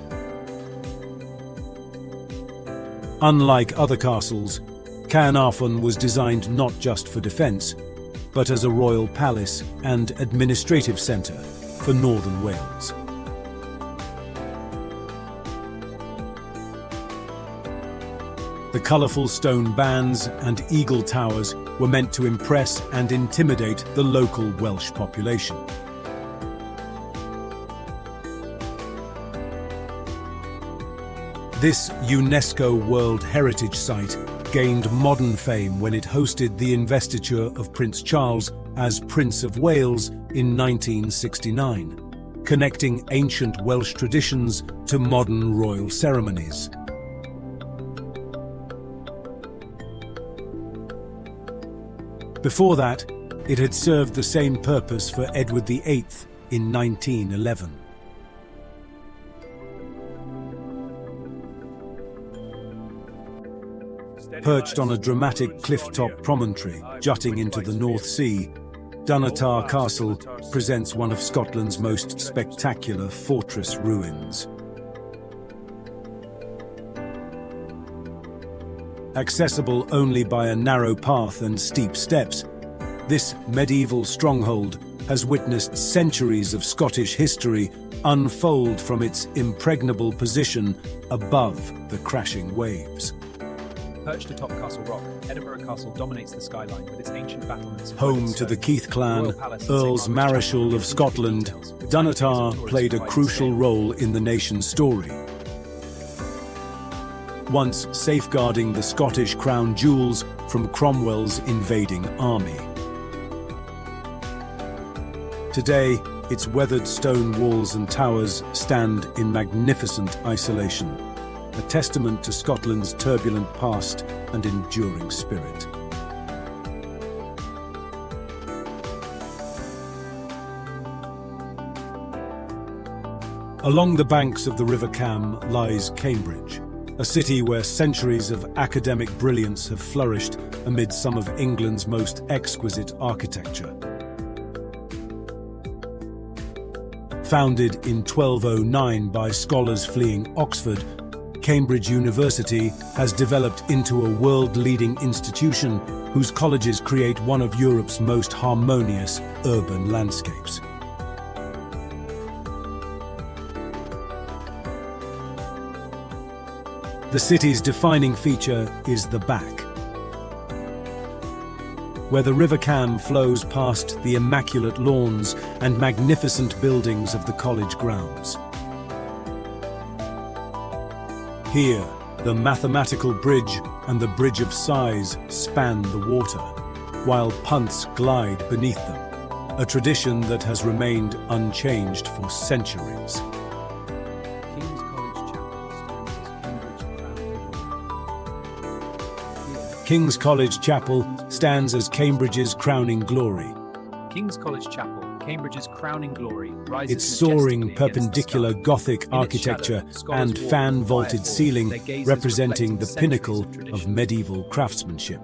Unlike other castles, Caernarfon was designed not just for defence, but as a royal palace and administrative centre for northern Wales. The colourful stone bands and eagle towers were meant to impress and intimidate the local Welsh population. This UNESCO World Heritage Site gained modern fame when it hosted the investiture of Prince Charles as Prince of Wales in 1969, connecting ancient Welsh traditions to modern royal ceremonies. Before that, it had served the same purpose for Edward VIII in 1911. Perched on a dramatic cliff-top promontory jutting into the North Sea, Dunatar Castle presents one of Scotland's most spectacular fortress ruins. Accessible only by a narrow path and steep steps, this medieval stronghold has witnessed centuries of Scottish history unfold from its impregnable position above the crashing waves.
Perched atop Castle Rock, Edinburgh Castle dominates the skyline with its ancient battlements.
Home to the Keith clan, Earls Marischal of Scotland, Dunatar played a crucial role in the nation's story. Once safeguarding the Scottish crown jewels from Cromwell's invading army. Today, its weathered stone walls and towers stand in magnificent isolation, a testament to Scotland's turbulent past and enduring spirit. Along the banks of the River Cam lies Cambridge, a city where centuries of academic brilliance have flourished amid some of England's most exquisite architecture. Founded in 1209 by scholars fleeing Oxford, Cambridge University has developed into a world-leading institution whose colleges create one of Europe's most harmonious urban landscapes. The city's defining feature is the Back, where the River Cam flows past the immaculate lawns and magnificent buildings of the college grounds. Here, the mathematical bridge and the Bridge of Sighs span the water, while punts glide beneath them, a tradition that has remained unchanged for centuries. King's College Chapel stands as Cambridge's crowning glory.
King's College Chapel, Cambridge's crowning glory, rises
Its soaring,
majestically against the
perpendicular
sky.
Gothic
In its
architecture
shadow, scholars
and
walk
fan-vaulted
by a
ceiling
their gazes
representing the
reflecting
pinnacle
centuries of
of
tradition.
medieval craftsmanship.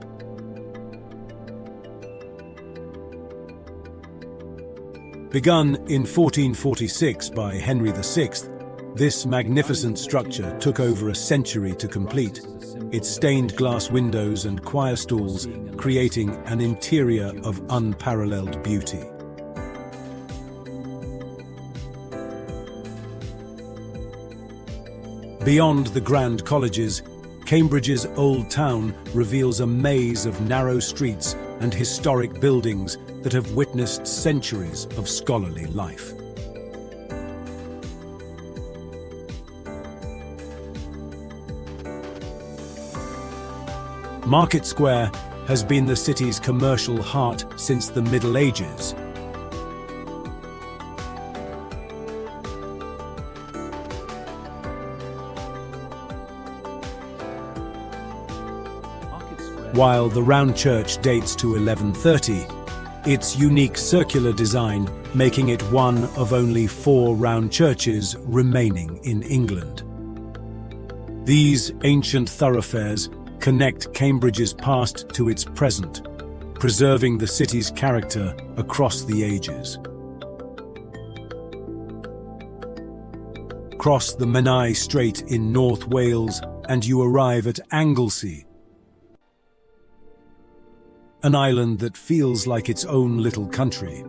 Begun in 1446 by Henry VI, this magnificent structure took over a century to complete, its stained glass windows and choir stalls creating an interior of unparalleled beauty. Beyond the grand colleges, Cambridge's Old Town reveals a maze of narrow streets and historic buildings that have witnessed centuries of scholarly life. Market Square has been the city's commercial heart since the Middle Ages. While the round church dates to 1130, its unique circular design making it one of only 4 round churches remaining in England. These ancient thoroughfares connect Cambridge's past to its present, preserving the city's character across the ages. Cross the Menai Strait in North Wales and you arrive at Anglesey, an island that feels like its own little country.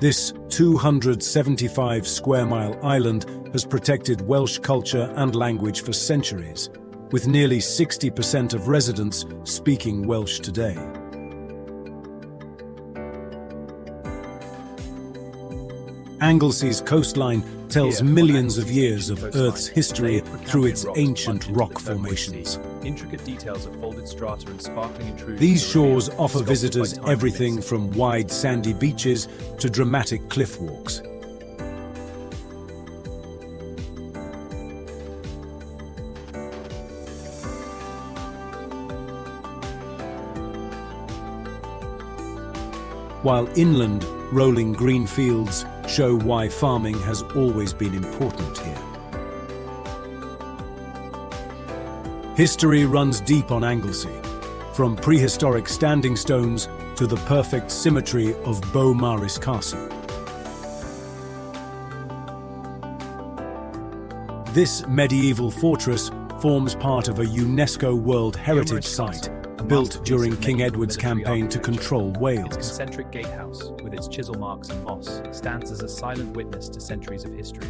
This 275 square mile island has protected Welsh culture and language for centuries, with nearly 60% of residents speaking Welsh today. Anglesey's coastline tells millions of years of Earth's history through its ancient rock formations.
Intricate details of folded strata and sparkling intrusions.
These shores offer
sculpted by
visitors
time
everything
limits.
from wide sandy beaches to dramatic cliff walks. While inland, rolling green fields show why farming has always been important here. History runs deep on Anglesey, from prehistoric standing stones to the perfect symmetry of Beaumaris Castle. This medieval fortress forms part of a UNESCO World Heritage Site, built during King Edward's campaign to control
Its
Wales.
concentric gatehouse, with its chisel marks and moss, stands as a silent witness to centuries of history.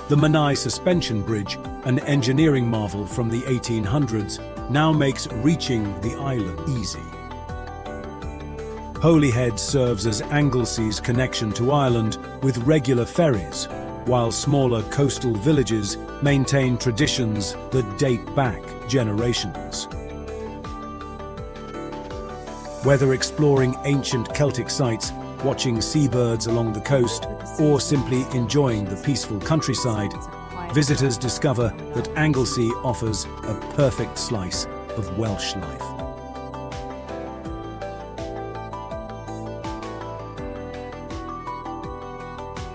The Menai Suspension Bridge, an engineering marvel from the 1800s, now makes reaching the island easy. Holyhead serves as Anglesey's connection to Ireland with regular ferries, while smaller coastal villages maintain traditions that date back generations. Whether exploring ancient Celtic sites, watching seabirds along the coast, or simply enjoying the peaceful countryside, visitors discover that Anglesey offers a perfect slice of Welsh life.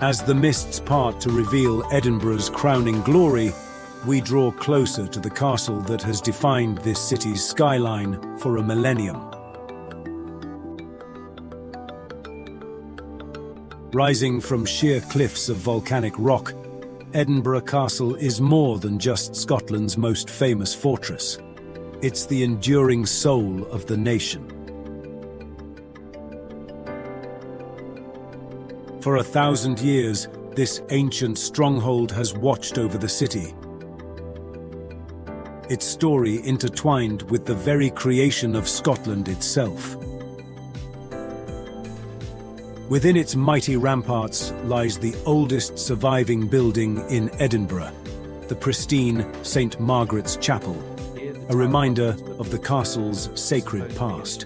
As the mists part to reveal Edinburgh's crowning glory, we draw closer to the castle that has defined this city's skyline for a millennium. Rising from sheer cliffs of volcanic rock, Edinburgh Castle is more than just Scotland's most famous fortress. It's the enduring soul of the nation. For 1,000 years, this ancient stronghold has watched over the city. Its story intertwined with the very creation of Scotland itself. Within its mighty ramparts lies the oldest surviving building in Edinburgh, the pristine St. Margaret's Chapel, a reminder of the castle's sacred past.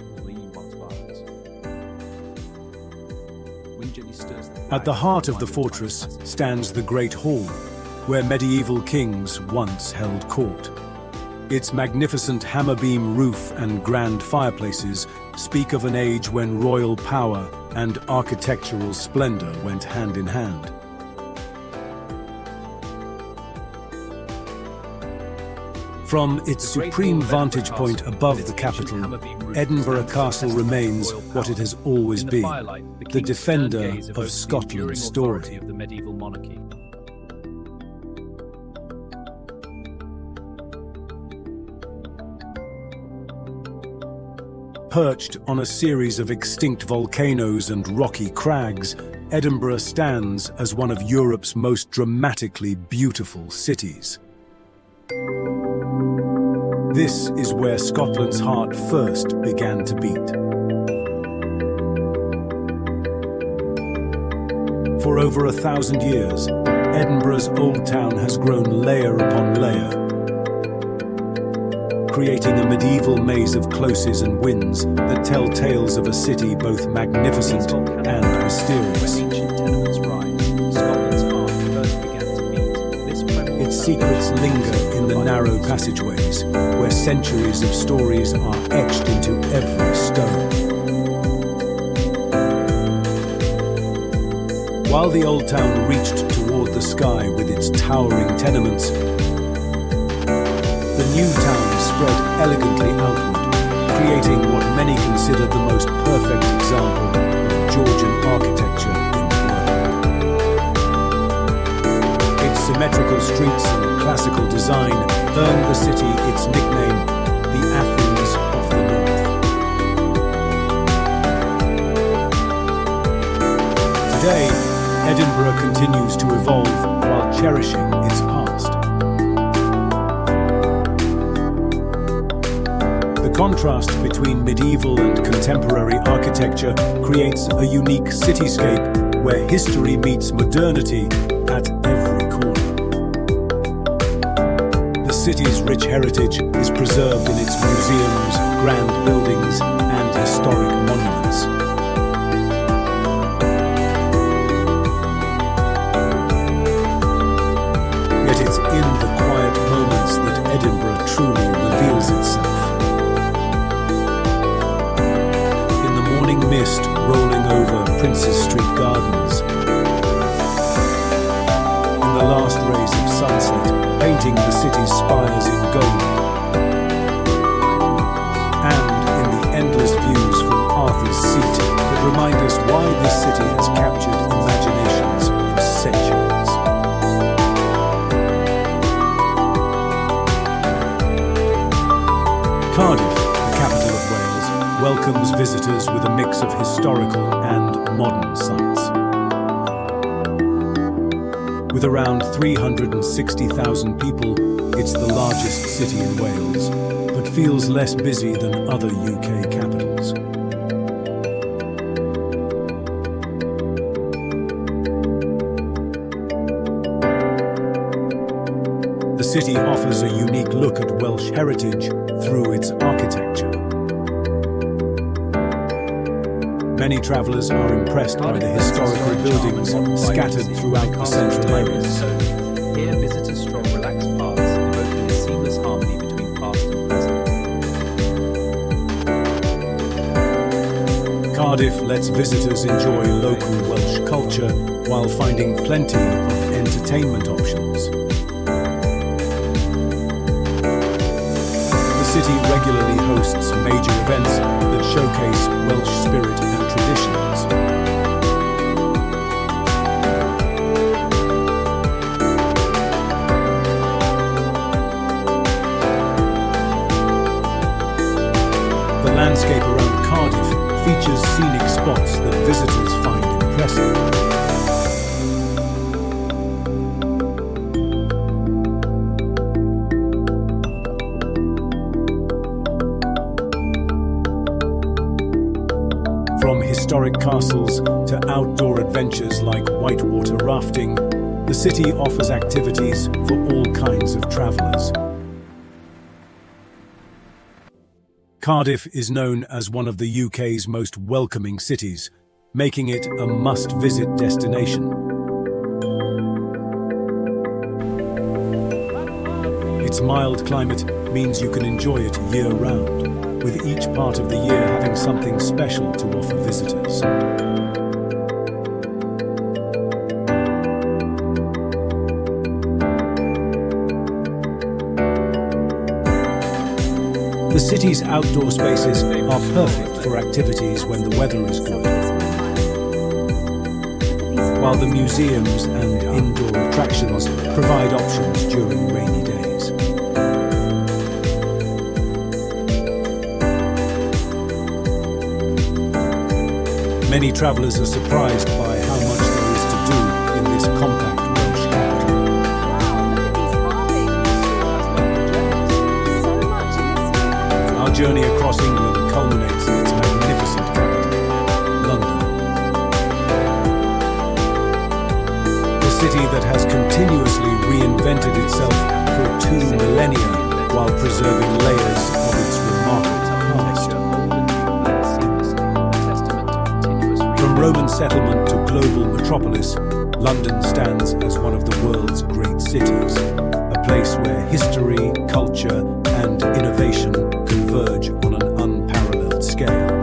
At the heart of the fortress stands the Great Hall, where medieval kings once held court. Its magnificent hammer-beam roof and grand fireplaces speak of an age when royal power and architectural splendor went hand in hand. From its supreme vantage point above the capital, Edinburgh Castle remains what it has always been, the defender of Scotland's story.
Of the medieval monarchy.
Perched on a series of extinct volcanoes and rocky crags, Edinburgh stands as one of Europe's most dramatically beautiful cities. This is where Scotland's heart first began to beat. For over 1,000 years, Edinburgh's old town has grown layer upon layer, creating a medieval maze of closes and wynds that tell tales of a city both magnificent and mysterious.
When ancient tenements rise, Scotland's heart first began to beat. This
Its secrets linger in the narrow passageways, where centuries of stories are etched into every stone. While the old town reached toward the sky with its towering tenements, the new town spread elegantly outward, creating what many consider the most perfect example of Georgian architecture in the world. Its symmetrical streets and classical design earned the city its nickname, the Athens of the North. Today, Edinburgh continues to evolve while cherishing its past. The contrast between medieval and contemporary architecture creates a unique cityscape where history meets modernity at every corner. The city's rich heritage is preserved in its museums, grand buildings, and historic monuments. Yet it's in the quiet moments that Edinburgh truly reveals itself. In the morning mist rolling over Princes Street Gardens, in the last rays of sunset painting the city's spires in gold, and in the endless views from Arthur's Seat that remind us why this city has captured imaginations for centuries. Cardiff, the capital of Wales, welcomes visitors with a mix of historical and modern sights. With around 360,000 people, it's the largest city in Wales, but feels less busy than other UK capitals. The city offers a unique look at Welsh heritage through its architecture. Many travellers are impressed by the historical buildings scattered throughout the central areas.
Here, visitors stroll relaxed paths, evoking a seamless harmony between past and present.
Cardiff lets visitors enjoy local Welsh culture while finding plenty of entertainment options. The city regularly hosts major events that showcase Welsh spirit and traditions. The landscape around Cardiff features scenic spots that visitors find impressive. From historic castles to outdoor adventures like whitewater rafting, the city offers activities for all kinds of travellers. Cardiff is known as one of the UK's most welcoming cities, making it a must-visit destination. Its mild climate means you can enjoy it year-round, with each part of the year having something special to offer visitors. The city's outdoor spaces are perfect for activities when the weather is good, while the museums and indoor attractions provide options during rainy days. Many travellers are surprised by how much there is to do in this compact Welsh capital. Our journey across England culminates in its magnificent capital, London. The city that has continuously reinvented itself for 2 millennia while preserving layers of its remarkable past. From Roman settlement to global metropolis, London stands as one of the world's great cities, a place where history, culture, and innovation converge on an unparalleled scale.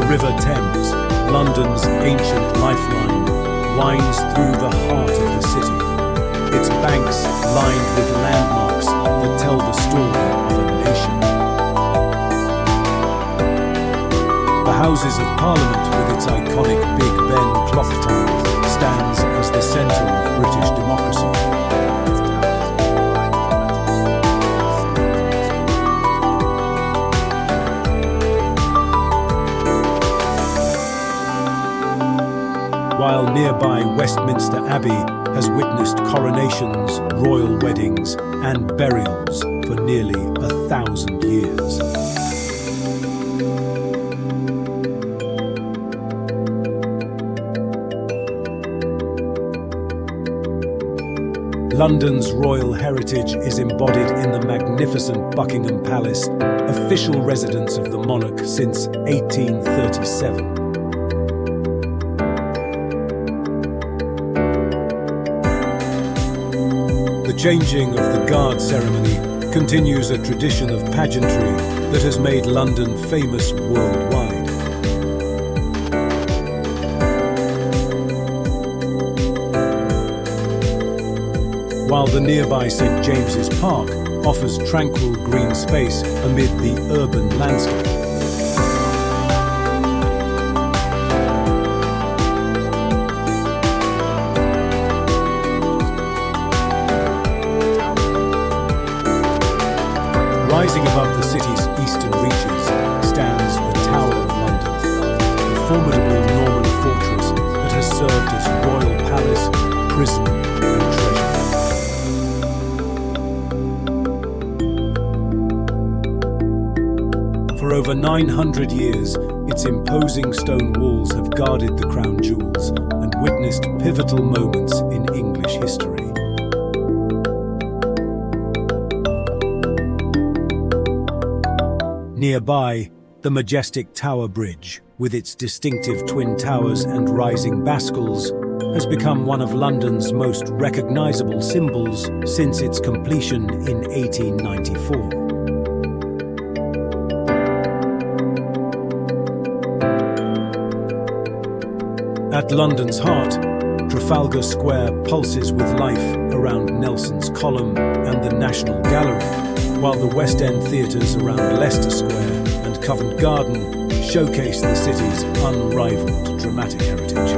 River Thames, London's ancient lifeline, winds through the heart of the city, its banks lined with landmarks that tell the story of a nation. The Houses of Parliament, with its iconic Big Ben clock tower, stands as the centre of British democracy. While nearby Westminster Abbey has witnessed coronations, royal weddings, and burials for nearly 1,000 years. London's royal heritage is embodied in the magnificent Buckingham Palace, official residence of the monarch since 1837. The changing of the guard ceremony continues a tradition of pageantry that has made London famous worldwide. While the nearby St. James's Park offers tranquil green space amid the urban landscape. Rising above the city's eastern reaches stands the Tower of London, a formidable Norman fortress that has served as royal palace, prison, and treasury. For over 900 years, its imposing stone walls have guarded the crown jewels and witnessed pivotal moments in English history. Nearby, the majestic Tower Bridge, with its distinctive twin towers and rising bascles, has become one of London's most recognisable symbols since its completion in 1894. At London's heart, Trafalgar Square pulses with life around Nelson's Column and the National Gallery, while the West End theatres around Leicester Square and Covent Garden showcase the city's unrivalled dramatic heritage.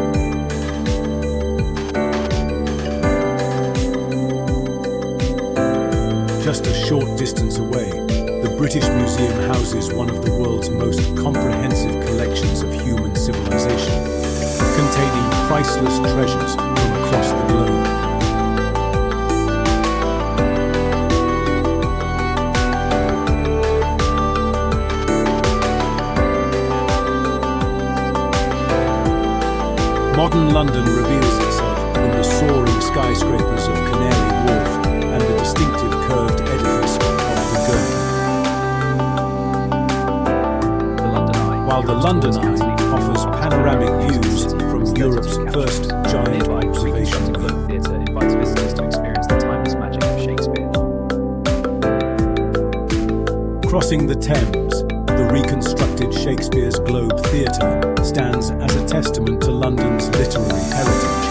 Just a short distance away, the British Museum houses one of the world's most comprehensive collections of human civilization, containing priceless treasures from across the globe. Modern London reveals itself in the soaring skyscrapers of Canary Wharf and the distinctive curved edifice of the Glen. While the London Eye offers panoramic views from Europe's first giant observation view.
Theatre invites visitors to experience the timeless magic of Shakespeare.
Crossing the Thames, the reconstructed Shakespeare's Globe Theatre stands as a testament to London's literary heritage.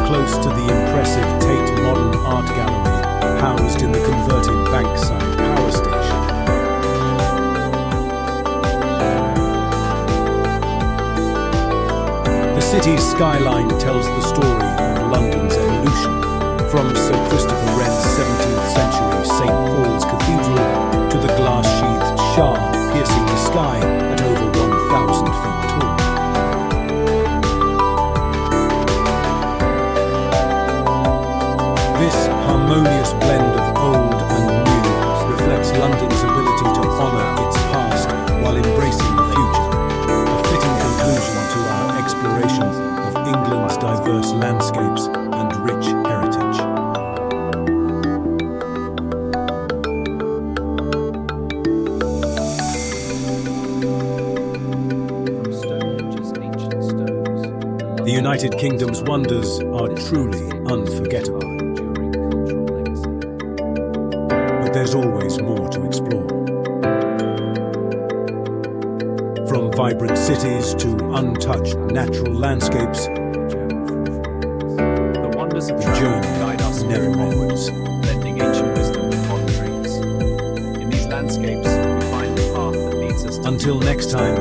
Close to the impressive Tate Modern Art Gallery, housed in the converted Bankside Power Station. The city's skyline tells the story of London's evolution, from Sir Christopher Wren's 17th century St. Paul's Cathedral to the glass-sheathed Shard piercing the sky at over 1,000 feet tall. This harmonious blend of old and new reflects London's ability to honour its past while embracing the future, a fitting conclusion to our exploration of England's diverse landscapes and rich heritage.
From Stonehenge's ancient stones,
The United Kingdom's wonders are truly unforgettable,
enduring cultural legacy.
but there's always more to explore. From vibrant cities to untouched natural landscapes,
The wonders of
the
travel
journey
guide us
never
onwards,
ends.
blending ancient wisdom with modern dreams. In these landscapes, we find the path that leads us to
Until next time,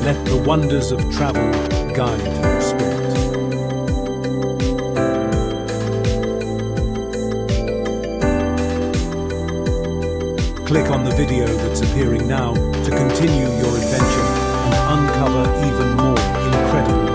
let the wonders of travel guide your spirit. Click on the video that's appearing now to continue your adventure and uncover even more incredible